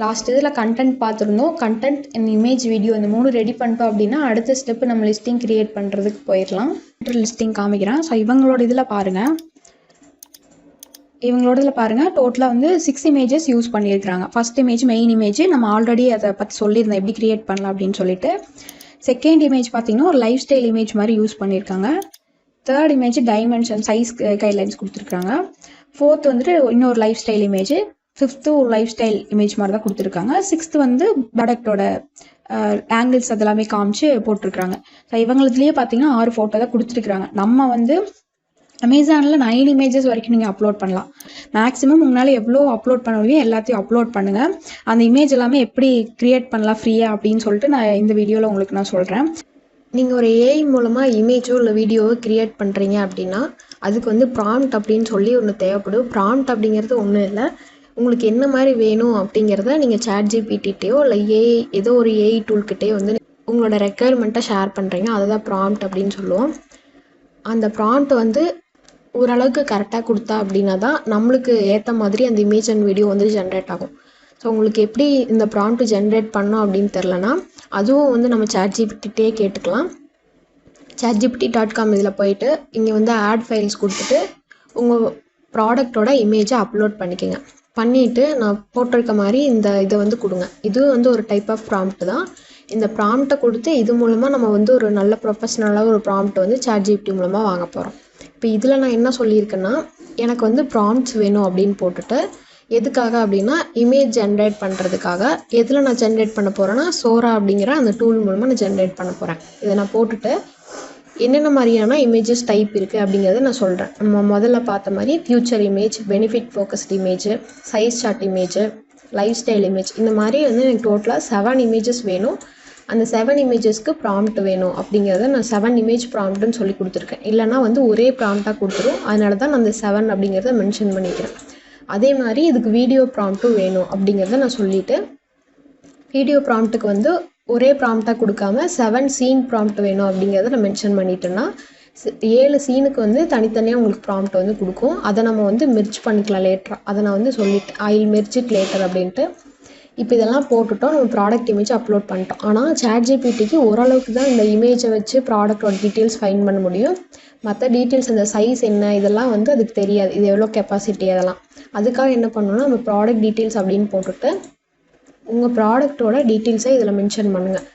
லாஸ்ட் இதில் கண்டென்ட் பார்த்துருந்தோம். கண்டென்ட் அண்ட் இமேஜ், வீடியோ இந்த 3 ரெடி பண்ணிட்டோம் அப்படின்னா அடுத்த ஸ்டெப்பு நம்ம லிஸ்டிங் கிரியேட் பண்ணுறதுக்கு போயிடலாம். லிஸ்டிங் காமிக்கிறேன். ஸோ இவங்களோட இதில் பாருங்கள், டோட்டலாக வந்து 6 இமேஜஸ் யூஸ் பண்ணியிருக்கிறாங்க. ஃபர்ஸ்ட் இமேஜ் மெயின் இமேஜ், நம்ம ஆல்ரெடி அதை பற்றி சொல்லியிருந்தேன் எப்படி கிரியேட் பண்ணலாம் அப்படின்னு சொல்லிட்டு. செகண்ட் இமேஜ் பார்த்திங்கன்னா ஒரு லைஃப் ஸ்டைல் இமேஜ் மாதிரி யூஸ் பண்ணியிருக்காங்க. Third image dimension size guidelines கொடுத்துருக்காங்க. ஃபோர்த் வந்துட்டு இன்னொரு லைஃப் ஸ்டைல் இமேஜ். ஃபிஃப்த்து ஒரு லைஃப் ஸ்டைல் இமேஜ் மாதிரி தான் கொடுத்துருக்காங்க. சிக்ஸ்த்து வந்து ப்ராடக்டோட ஆங்கிள்ஸ் அதெல்லாமே காமிச்சு போட்டிருக்காங்க. ஸோ இவங்களுதுலேயே பார்த்தீங்கன்னா 6 ஃபோட்டோ தான் கொடுத்துருக்குறாங்க. நம்ம வந்து அமேசானில் 9 இமேஜஸ் வரைக்கும் நீங்கள் அப்லோட் பண்ணலாம். மேக்ஸிமம் உங்களால் எவ்வளோ அப்லோட் பண்ண முடியும் எல்லாத்தையும் அப்லோட் பண்ணுங்கள். அந்த இமேஜ் எல்லாமே எப்படி க்ரியேட் பண்ணலாம் ஃப்ரீயாக அப்படின்னு சொல்லிட்டு நான் இந்த வீடியோவில் உங்களுக்கு நான் சொல்கிறேன். நீங்கள் ஒரு ஏஐ மூலமாக இமேஜோ இல்லை வீடியோவோ க்ரியேட் பண்ணுறீங்க அப்படின்னா அதுக்கு வந்து ப்ராம்ப்ட் அப்படின்னு சொல்லி ஒன்று தேவைப்படும். ப்ராம்ப்ட் அப்படிங்கிறது ஒன்றும் இல்லை, உங்களுக்கு என்ன மாதிரி வேணும் அப்படிங்கிறத நீங்கள் ChatGPTயோ இல்லை ஏஐ ஏதோ ஒரு ஏஐ டூல்கிட்டே வந்து உங்களோட ரெக்குயர்மெண்ட்டை ஷேர் பண்ணுறீங்க, அதை தான் ப்ராம்ப்ட் அப்படின்னு சொல்லுவோம். அந்த ப்ராம்ப்ட் வந்து ஓரளவுக்கு கரெக்டாக கொடுத்தா அப்படின்னா தான் நம்மளுக்கு ஏற்ற மாதிரி அந்த இமேஜ் அண்ட் வீடியோ வந்து ஜென்ரேட் ஆகும். ஸோ உங்களுக்கு எப்படி இந்த ப்ராம்ப்ட் ஜென்ரேட் பண்ணோம் அப்படின்னு தெரிலனா அதுவும் வந்து நம்ம ChatGPTயே கேட்டுக்கலாம். chatgpt.com இதில் போயிட்டு இங்கே வந்து ஆட் ஃபைல்ஸ் கொடுத்துட்டு உங்கள் ப்ராடக்டோட இமேஜை அப்லோட் பண்ணிக்கோங்க. பண்ணிவிட்டு நான் போட்டிருக்க மாதிரி இந்த இதை வந்து கொடுங்க. இது வந்து ஒரு டைப் ஆஃப் ப்ராம்ப்ட் தான். இந்த ப்ராம்ப்டை கொடுத்து இது மூலமாக நம்ம வந்து ஒரு நல்ல ப்ரொஃபஷ்னலாக ஒரு ப்ராம்ப்ட் வந்து ChatGPT மூலமாக வாங்க போகிறோம். இப்போ இதில் நான் என்ன சொல்லியிருக்கேன்னா எனக்கு வந்து ப்ராம்ப்ட்ஸ் வேணும் அப்படின்னு போட்டுட்டு எதுக்காக அப்படின்னா இமேஜ் ஜென்ரேட் பண்ணுறதுக்காக. எதில் நான் ஜென்ரேட் பண்ண போகிறேன்னா சோரா அப்படிங்கிற அந்த டூல் மூலமாக நான் ஜென்ரேட் பண்ண போகிறேன். இதை நான் போட்டுட்டு என்னென்ன மாதிரியான இமேஜஸ் டைப் இருக்குது அப்படிங்கிறத நான் சொல்கிறேன். நம்ம முதல்ல பார்த்த மாதிரி future image, benefit focused image, size chart image, lifestyle image, இந்த மாதிரி வந்து எனக்கு டோட்டலாக 7 இமேஜஸ் வேணும். அந்த 7 இமேஜஸ்க்கு ப்ராம்ப்ட் வேணும் அப்படிங்கிறத நான் 7 இமேஜ் ப்ராம்ப்ட்னு சொல்லி கொடுத்துருக்கேன். இல்லைனா வந்து ஒரே ப்ராம்ப்டாக கொடுத்துரும். அதனால தான் நான் அந்த 7 அப்படிங்கிறத மென்ஷன் பண்ணிக்கிறேன். அதே மாதிரி இதுக்கு வீடியோ ப்ராம்ப்ட்டும் வேணும் அப்படிங்கிறத நான் சொல்லிவிட்டு வீடியோ ப்ராம்ப்ட்டுக்கு வந்து ஒரே ப்ராம்ப்டாக கொடுக்காம 7 சீன் ப்ராம்ப்ட் வேணும் அப்படிங்கிறத நான் மென்ஷன் பண்ணிட்டேன்னா 7 சீனுக்கு வந்து தனித்தனியாக உங்களுக்கு ப்ராம்ப்ட் வந்து கொடுக்கும். அதை நம்ம வந்து மெர்ஜ் பண்ணிக்கலாம் லேட்டராக. அதை நான் வந்து சொல்லிட்டேன், I will merge it later அப்படின்ட்டு. இப்போ இதெல்லாம் போட்டுட்டோம், நம்ம ப்ராடக்ட் இமேஜ் அப்லோட் பண்ணிட்டோம். ஆனால் ChatGPTக்கு ஓரளவுக்கு தான் இந்த இமேஜை வச்சு ப்ராடக்டோட டீட்டெயில்ஸ் ஃபைண்ட் பண்ண முடியும். மற்ற டீட்டெயில்ஸ் இந்த சைஸ் என்ன இதெல்லாம் வந்து அதுக்கு தெரியாது, இது எவ்வளோ கெப்பாசிட்டி அதெல்லாம். அதுக்காக என்ன பண்ணணும்னா நம்ம ப்ராடக்ட் டீட்டெயில்ஸ் அப்படின்னு போட்டுட்டு உங்கள் ப்ராடக்டோட டீட்டெயில்ஸை இதில் மென்ஷன் பண்ணுங்கள்.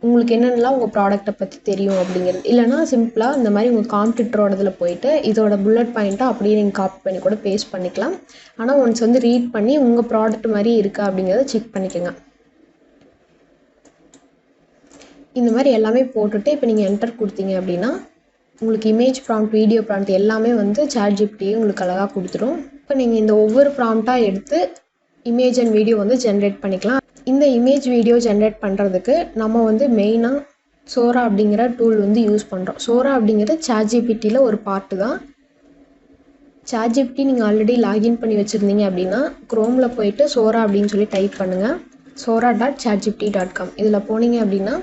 உங்களுக்கு என்னென்னலாம் உங்கள் ப்ராடக்ட்டை பற்றி தெரியும் அப்படிங்கிறது. இல்லைனா சிம்பிளாக இந்த மாதிரி உங்கள் காம்படிட்டரோட இதில் போயிட்டு இதோட புல்லட் பாயிண்ட்டை அப்படியே நீங்கள் காப்பி பண்ணி கூட பேஸ்ட் பண்ணிக்கலாம். ஆனால் ஒன்ஸ் வந்து ரீட் பண்ணி உங்கள் ப்ராடக்ட் மாதிரி இருக்கா அப்படிங்கிறத செக் பண்ணிக்கோங்க. இந்த மாதிரி எல்லாமே போட்டுட்டு இப்போ நீங்கள் என்டர் கொடுத்தீங்க அப்படின்னா உங்களுக்கு இமேஜ் ப்ராம்ப்ட், வீடியோ ப்ராம்ப்ட் எல்லாமே வந்து ChatGPT உங்களுக்கு அழகாக கொடுத்துரும். இப்போ நீங்கள் இந்த ஒவ்வொரு ப்ராம்ப்டாக எடுத்து இமேஜ் அண்ட் வீடியோ வந்து ஜென்ரேட் பண்ணிக்கலாம். இந்த இமேஜ் வீடியோ ஜென்ரேட் பண்ணுறதுக்கு நம்ம வந்து மெயினாக சோரா அப்படிங்கிற டூல் வந்து யூஸ் பண்ணுறோம். சோரா அப்படிங்கிறது ChatGPTயில் ஒரு பார்ட்டு தான். ChatGPT நீங்கள் ஆல்ரெடி லாகின் பண்ணி வச்சுருந்தீங்க அப்படின்னா க்ரோமில் போயிட்டு சோரா அப்படின்னு சொல்லி டைப் பண்ணுங்கள். sora.chatgpt.com இதில் போனீங்க அப்படின்னா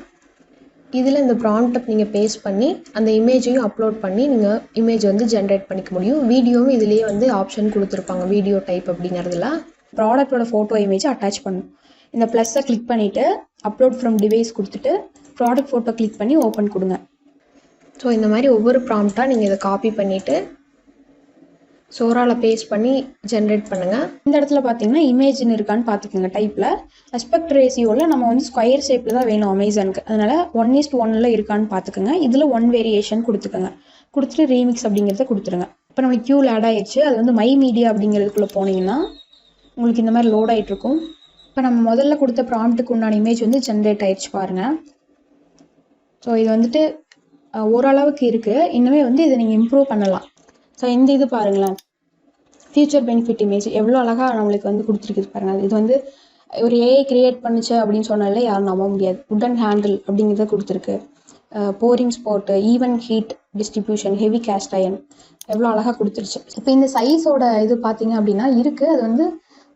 இதில் இந்த ப்ராம்ப்டை நீங்கள் பேஸ்ட் பண்ணி அந்த இமேஜையும் அப்லோட் பண்ணி நீங்கள் இமேஜ் வந்து ஜென்ரேட் பண்ணிக்க முடியும். வீடியோவும் இதிலேயே வந்து ஆப்ஷன் கொடுத்துருப்பாங்க, வீடியோ டைப் அப்படிங்கிறதுல. ப்ராடக்டோட ஃபோட்டோ இமேஜை அட்டாச் பண்ணணும். இந்த ப்ளஸ்ஸை கிளிக் பண்ணிவிட்டு அப்லோட் ஃப்ரம் டிவைஸ் கொடுத்துட்டு ப்ராடக்ட் ஃபோட்டோ கிளிக் பண்ணி ஓப்பன் கொடுங்க. ஸோ இந்த மாதிரி ஒவ்வொரு ப்ராம்ப்டாக நீங்கள் இதை காப்பி பண்ணிவிட்டு சோராவில் பேஸ்ட் பண்ணி ஜென்ரேட் பண்ணுங்கள். இந்த இடத்துல பார்த்தீங்கன்னா இமேஜ்னு இருக்கான்னு பார்த்துக்கோங்க. டைப்பில் அஸ்பெக்ட் ரேஷியோவில் நம்ம வந்து ஸ்கொயர் ஷேப்பில் தான் வேணும் அமேசானுக்கு, அதனால் 1:1 இருக்கான்னு பார்த்துக்கோங்க. இதில் 1 வேரியேஷன் கொடுத்துக்கோங்க. கொடுத்துட்டு ரீமிக்ஸ் அப்படிங்கிறத கொடுத்துருங்க. இப்போ நம்மளுக்கு கியூவில் ஆட் ஆகிடுச்சு. அது வந்து மை மீடியா அப்படிங்கிறதுக்குள்ளே போனீங்கன்னா உங்களுக்கு இந்த மாதிரி லோட் ஆகிட்ருக்கும். இப்போ நம்ம முதல்ல கொடுத்த ப்ராம்ப்ட்டுக்கு உண்டான இமேஜ் வந்து ஜென்ரேட் ஆகிடுச்சு பாருங்கள். ஸோ இது வந்துட்டு ஓரளவுக்கு இருக்குது. இன்னுமே வந்து இதை நீங்கள் இம்ப்ரூவ் பண்ணலாம். ஸோ இந்த இது பாருங்களேன், ஃபியூச்சர் பெனிஃபிட் இமேஜ் எவ்வளோ அழகாக நம்மளுக்கு வந்து கொடுத்துருக்குது பாருங்கள். இது வந்து ஒரு ஏஐ க்ரியேட் பண்ணிச்சு அப்படின்னு சொன்னாலே யாரும் நம்ப முடியாது. உடன் ஹேண்டில் அப்படிங்கிறத கொடுத்துருக்கு. Boring spot, even heat distribution, heavy cast iron எவ்வளோ அழகாக கொடுத்துருச்சு. இப்போ இந்த சைஸோட இது பார்த்தீங்க அப்படின்னா இருக்குது. அது வந்து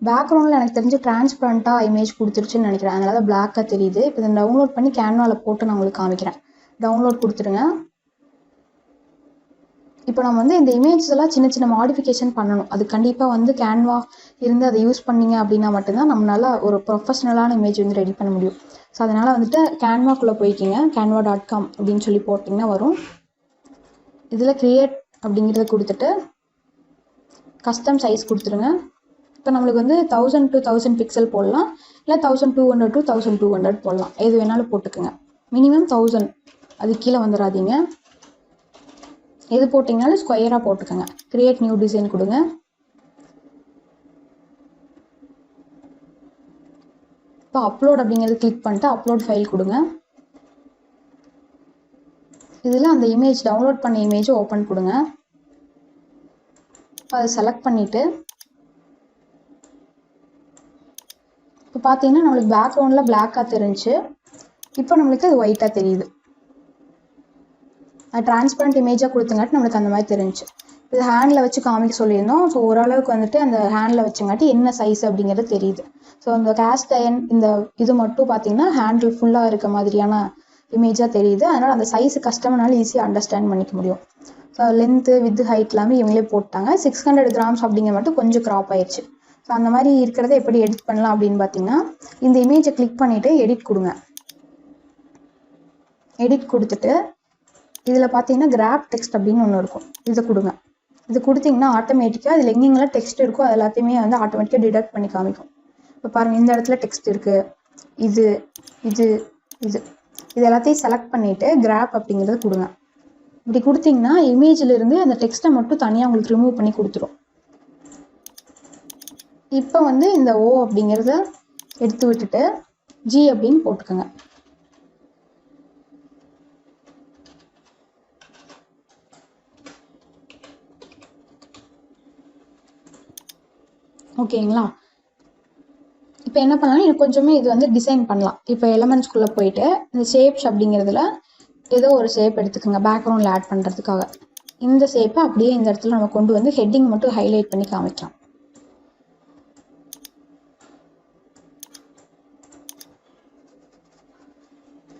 பேக்ரவுண்டில் எனக்கு தெரிஞ்சு டிரான்ஸ்பரண்ட்டாக இமேஜ் கொடுத்துருச்சுன்னு நினைக்கிறேன், அதனால தான் பிளாக்காக தெரியுது. இப்போ இதை டவுன்லோட் பண்ணி கேன்வாவில் போட்டு நான் உங்களுக்கு காமிக்கிறேன். டவுன்லோட் கொடுத்துருங்க. இப்போ நம்ம வந்து இந்த இமேஜஸ் எல்லாம் சின்ன சின்ன மாடிஃபிகேஷன் பண்ணணும். அது கண்டிப்பாக வந்து கேன்வா இருந்து அதை யூஸ் பண்ணிங்க அப்படின்னா மட்டும்தான் நம்மளால் ஒரு ப்ரொஃபஷ்னலான இமேஜ் வந்து ரெடி பண்ண முடியும். ஸோ அதனால் வந்துட்டு கேன்வாக்குள்ளே போய்க்கிங்க. canva.com அப்படின்னு சொல்லி போட்டிங்கன்னா வரும். இதில் க்ரியேட் அப்படிங்கிறத கொடுத்துட்டு கஸ்டம் சைஸ் கொடுத்துருங்க. இப்போ நம்மளுக்கு வந்து 1000 to 1000 பிக்சல் போடலாம், இல்லை 1200 to 1200 போடலாம், எது வேணாலும் போட்டுக்குங்க. மினிமம் 1000, அது கீழே வந்துடாதீங்க. எது போட்டிங்கனாலும் ஸ்கொயராக போட்டுக்கோங்க. கிரியேட் நியூ டிசைன் கொடுங்க. இப்போ அப்லோட் அப்படிங்கிறது கிளிக் பண்ணிட்டு அப்லோட் ஃபைல் கொடுங்க. இதில் அந்த இமேஜ் டவுன்லோட் பண்ண இமேஜை ஓப்பன் கொடுங்க. அதை செலக்ட் பண்ணிவிட்டு இப்போ பார்த்தீங்கன்னா நம்மளுக்கு பேக்ரவுண்டில் பிளாக்காக தெரிஞ்சு இப்போ நம்மளுக்கு அது ஒயிட்டாக தெரியுது. அது டிரான்ஸ்பரண்ட் இமேஜாக கொடுத்தங்காட்டி நம்மளுக்கு அந்த மாதிரி தெரிஞ்சு. இது ஹேண்டில் வச்சு காமிக்க சொல்லியிருந்தோம். ஸோ ஓரளவுக்கு வந்துட்டு அந்த ஹேண்டில் வச்சங்காட்டி என்ன சைஸ் அப்படிங்கிறது தெரியுது. ஸோ இந்த கேஸ்ட் அயர்ன் இந்த இது மட்டும் பார்த்தீங்கன்னா ஹேண்டில் ஃபுல்லாக இருக்க மாதிரியான இமேஜாக தெரியுது. அதனால் அந்த சைஸு கஸ்டமர்னால ஈஸியாக அண்டர்ஸ்டாண்ட் பண்ணிக்க முடியும். ஸோ லென்த்து வித் ஹைட் எல்லாமே இவங்களே போட்டாங்க. 600 கிராம்ஸ் அப்படிங்கிற மட்டும் கொஞ்சம் க்ராப் ஆயிடுச்சு. ஸோ அந்த மாதிரி இருக்கிறத எப்படி எடிட் பண்ணலாம் அப்படின்னு பார்த்தீங்கன்னா இந்த இமேஜை கிளிக் பண்ணிவிட்டு எடிட் கொடுங்க. எடிட் கொடுத்துட்டு இதில் பார்த்தீங்கன்னா கிராப் டெக்ஸ்ட் அப்படின்னு ஒன்று இருக்கும். இதை கொடுங்க. இது கொடுத்தீங்கன்னா ஆட்டோமேட்டிக்காக அதில் எங்கெங்கெல்லாம் டெக்ஸ்ட் இருக்கோ அது எல்லாத்தையுமே வந்து ஆட்டோமேட்டிக்காக டிடெக்ட் பண்ணி காமிக்கும். இப்போ பாருங்கள், இந்த இடத்துல டெக்ஸ்ட் இருக்குது. இது இது இது இது எல்லாத்தையும் செலக்ட் பண்ணிவிட்டு கிராப் அப்படிங்கிறத கொடுங்க. இப்படி கொடுத்தீங்கன்னா இமேஜிலிருந்து அந்த டெக்ஸ்ட்டை மட்டும் தனியாக உங்களுக்கு ரிமூவ் பண்ணி கொடுத்துரும். இப்போ வந்து இந்த ஓ அப்படிங்கிறத எடுத்து விட்டுட்டு ஜி அப்படின்னு போட்டுக்கோங்க. ஓகேங்களா? இப்போ என்ன பண்ணலாம், இன்னும் கொஞ்சமே இது வந்து டிசைன் பண்ணலாம். இப்போ எலமெண்ட்ஸ்குள்ளே போயிட்டு இந்த ஷேப்ஸ் அப்படிங்கிறதுல ஏதோ ஒரு ஷேப் எடுத்துக்கோங்க பேக்ரவுண்டில் ஆட் பண்ணுறதுக்காக. இந்த ஷேப்பை அப்படியே இந்த இடத்துல நம்ம கொண்டு வந்து ஹெட்டிங் மட்டும் ஹைலைட் பண்ணி காமிக்கலாம்.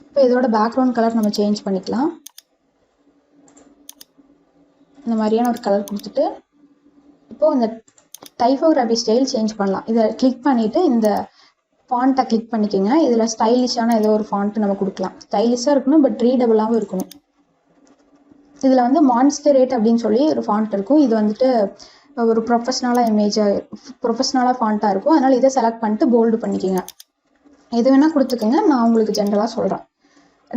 இப்போ இதோட பேக்ரவுண்ட் கலர் நம்ம சேஞ்ச் பண்ணிக்கலாம். இந்த மாதிரியான ஒரு கலர் கொடுத்துட்டு இப்போது இந்த டைப்போகிராஃபி ஸ்டைல் சேஞ்ச் பண்ணலாம். இதை கிளிக் பண்ணிவிட்டு இந்த ஃபாண்ட்டை கிளிக் பண்ணிக்கோங்க. இதில் ஸ்டைலிஷான ஏதோ ஒரு ஃபாண்ட்டு நம்ம கொடுக்கலாம். ஸ்டைலிஷாக இருக்கணும், பட் ரீடபுளாகவும் இருக்கணும். இதில் வந்து மான்ஸ்டரேட் அப்படின்னு சொல்லி ஒரு ஃபாண்ட் இருக்கும். இது வந்துட்டு ஒரு ப்ரொஃபஷ்னலாக ஃபாண்ட்டாக இருக்கும். அதனால் இதை செலக்ட் பண்ணிட்டு போல்டு பண்ணிக்கோங்க. எது வேணால் கொடுத்துக்கோங்க, நான் உங்களுக்கு ஜென்ரலாக சொல்கிறேன்.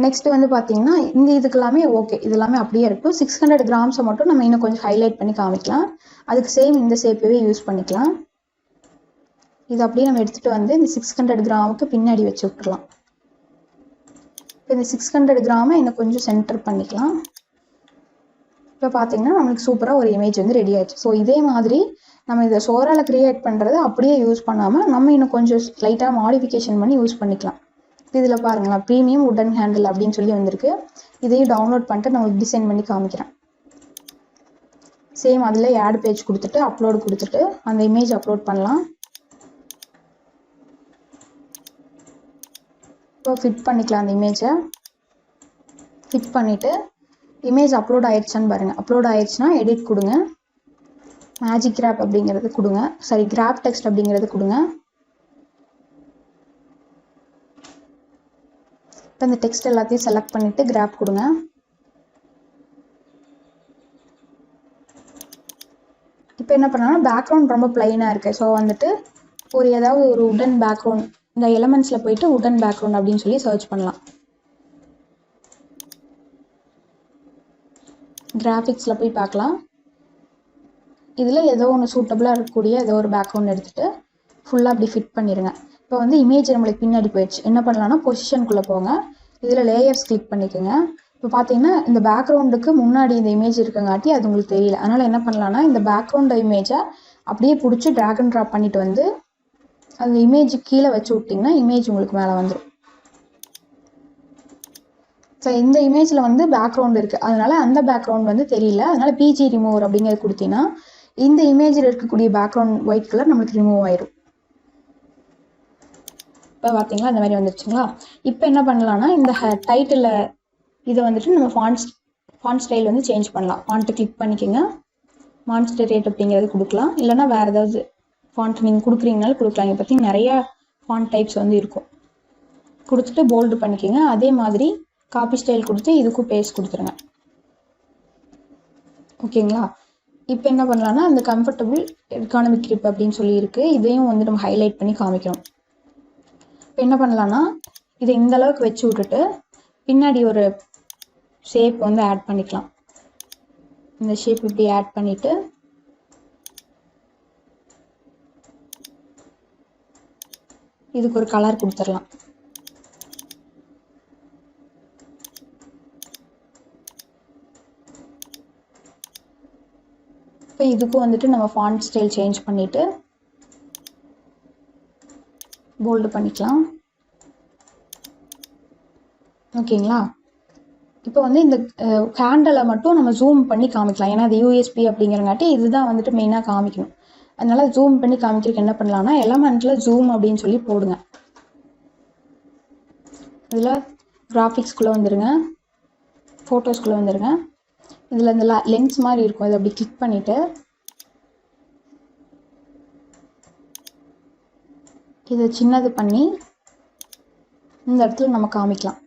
நெக்ஸ்ட்டு வந்து பார்த்தீங்கன்னா இந்த இதுக்கெல்லாமே ஓகே, இது எல்லாமே அப்படியே இருக்கும். 600 கிராம்ஸை மட்டும் நம்ம இன்னும் கொஞ்சம் ஹைலைட் பண்ணி காமிக்கலாம். அதுக்கு சேம் இந்த ஷேப்பவே யூஸ் பண்ணிக்கலாம். இது அப்படியே நம்ம எடுத்துகிட்டு வந்து இந்த 600 கிராமுக்கு பின்னாடி வச்சு விட்டுடலாம். இப்போ இந்த 600 கிராமை இன்னும் கொஞ்சம் சென்டர் பண்ணிக்கலாம். இப்போ பார்த்தீங்கன்னா நம்மளுக்கு சூப்பராக ஒரு இமேஜ் வந்து ரெடி ஆயிடுச்சு. ஸோ இதே மாதிரி நம்ம இதை சோரால் க்ரியேட் பண்ணுறதை அப்படியே யூஸ் பண்ணாமல் நம்ம இன்னும் கொஞ்சம் லைட்டாக மாடிஃபிகேஷன் பண்ணி யூஸ் பண்ணிக்கலாம். இதில் பாருங்களா, ப்ரீமியம் உடன் ஹேண்டில் அப்படின்னு சொல்லி வந்திருக்கு. இதையும் டவுன்லோட் பண்ணிட்டு நான் உங்களுக்கு டிசைன் பண்ணி காமிக்கிறேன். சேம் அதில் ஆட் பேஜ் கொடுத்துட்டு அப்லோடு கொடுத்துட்டு அந்த இமேஜ் அப்லோட் பண்ணலாம். இப்போ ஃபிட் பண்ணிக்கலாம். அந்த இமேஜை ஃபிட் பண்ணிவிட்டு இமேஜ் அப்லோட் ஆயிடுச்சான்னு பாருங்கள். அப்லோட் ஆயிடுச்சுன்னா எடிட் கொடுங்க. மேஜிக் கிராப் அப்படிங்கிறது கொடுங்க. சாரி, கிராப் டெக்ஸ்ட் அப்படிங்கிறது கொடுங்க. இப்போ இந்த டெக்ஸ்ட் எல்லாத்தையும் செலக்ட் பண்ணிவிட்டு கிராப் கொடுங்க. இப்போ என்ன பண்ணாலும் பேக்ரவுண்ட் ரொம்ப பிளைனாக இருக்குது. ஸோ வந்துட்டு ஏதாவது ஒரு உடன் பேக்ரவுண்ட், இந்த எலமெண்ட்ஸில் போயிட்டு உடன் பேக்ரவுண்ட் அப்படின்னு சொல்லி சர்ச் பண்ணலாம். கிராஃபிக்ஸில் போய் பார்க்கலாம். இதில் ஏதோ ஒன்று சூட்டபுளாக இருக்கக்கூடிய ஏதோ ஒரு பேக்ரவுண்ட் எடுத்துகிட்டு ஃபுல்லாக அப்படி ஃபிட் பண்ணிடுங்க. இப்போ வந்து இமேஜ் நம்மளுக்கு பின்னாடி போயிடுச்சு. என்ன பண்ணலாம்னா பொசிஷனுக்குள்ளே போங்க. இதில் லேயர்ஸ் கிளிக் பண்ணிக்கோங்க. இப்போ பார்த்தீங்கன்னா இந்த பேக்ரவுண்டுக்கு முன்னாடி இந்த இமேஜ் இருக்கங்காட்டி அது உங்களுக்கு தெரியல. அதனால் என்ன பண்ணலான்னா இந்த பேக்ரவுண்ட் இமேஜை அப்படியே பிடிச்சி ட்ராக் அண்ட் ட்ராப் பண்ணிட்டு வந்து அந்த இமேஜ் கீழே வச்சு விட்டிங்கன்னா இமேஜ் உங்களுக்கு மேலே வந்துடும். ஸோ இந்த இமேஜில் வந்து பேக்ரவுண்ட் இருக்குது, அதனால் அந்த பேக்ரவுண்ட் வந்து தெரியல. அதனால் பிஜி ரிமூவர் அப்படிங்கிறது கொடுத்தீங்கன்னா இந்த இமேஜில் இருக்கக்கூடிய பேக்ரவுண்ட் ஒயிட் கலர் நம்மளுக்கு ரிமூவ் ஆயிடும். இப்போ பார்த்தீங்களா இந்த மாதிரி வந்துருச்சுங்களா? இப்போ என்ன பண்ணலான்னா இந்த டைட்டில் இதை வந்துட்டு நம்ம ஃபாண்ட் ஸ்டைல் வந்து சேஞ்ச் பண்ணலாம். ஃபாண்ட்டு கிளிக் பண்ணிக்கோங்க. மான்ஸ்டரேட் அப்படிங்கிறது கொடுக்கலாம். இல்லைனா வேறு ஏதாவது ஃபாண்ட் நீங்கள் கொடுக்குறீங்கனாலும் கொடுக்கலாம். இங்கே பார்த்தீங்கன்னா நிறையா ஃபாண்ட் டைப்ஸ் வந்து இருக்கும். கொடுத்துட்டு போல்டு பண்ணிக்கோங்க. அதே மாதிரி காப்பி ஸ்டைல் கொடுத்து இதுக்கும் பேஸ்ட் கொடுத்துருங்க. ஓகேங்களா? இப்போ என்ன பண்ணலான்னா அந்த கம்ஃபர்டபுள் எக்கானமிக் கிரிப் அப்படின்னு சொல்லி இருக்குது. இதையும் வந்து நம்ம ஹைலைட் பண்ணி காமிக்கிறோம். இப்போ என்ன பண்ணலான்னா இதை இந்த அளவுக்கு வச்சு விட்டுட்டு பின்னாடி ஒரு ஷேப் வந்து ஆட் பண்ணிக்கலாம். இந்த ஷேப் இப்படி ஆட் பண்ணிவிட்டு இதுக்கு ஒரு கலர் கொடுத்துடலாம். இப்போ இதுக்கும் வந்துட்டு நம்ம ஃபாண்ட் ஸ்டைல் சேஞ்ச் பண்ணிவிட்டு போல்டு பண்ணிக்கலாம். ஓகேங்களா? இப்போ வந்து இந்த கேண்டலை மட்டும் நம்ம ஜூம் பண்ணி காமிக்கலாம். ஏன்னா அது யூஎஸ்பி அப்படிங்கிறங்காட்டி இதுதான் வந்துட்டு மெயினாக காமிக்கணும். அதனால ஜூம் பண்ணி காமிக்கிறதுக்கு என்ன பண்ணலாம்னா எலமெண்ட்டில் ஜூம் அப்படின்னு சொல்லி போடுங்க. இதில் கிராஃபிக்ஸ்குள்ளே வந்துடுங்க, ஃபோட்டோஸ்குள்ளே வந்துடுங்க. இதில் இந்த லென்ஸ் மாதிரி இருக்கும், இதை அப்படி கிளிக் பண்ணிவிட்டு இதை சின்னது பண்ணி இந்த இடத்துல நம்ம காமிக்கலாம்.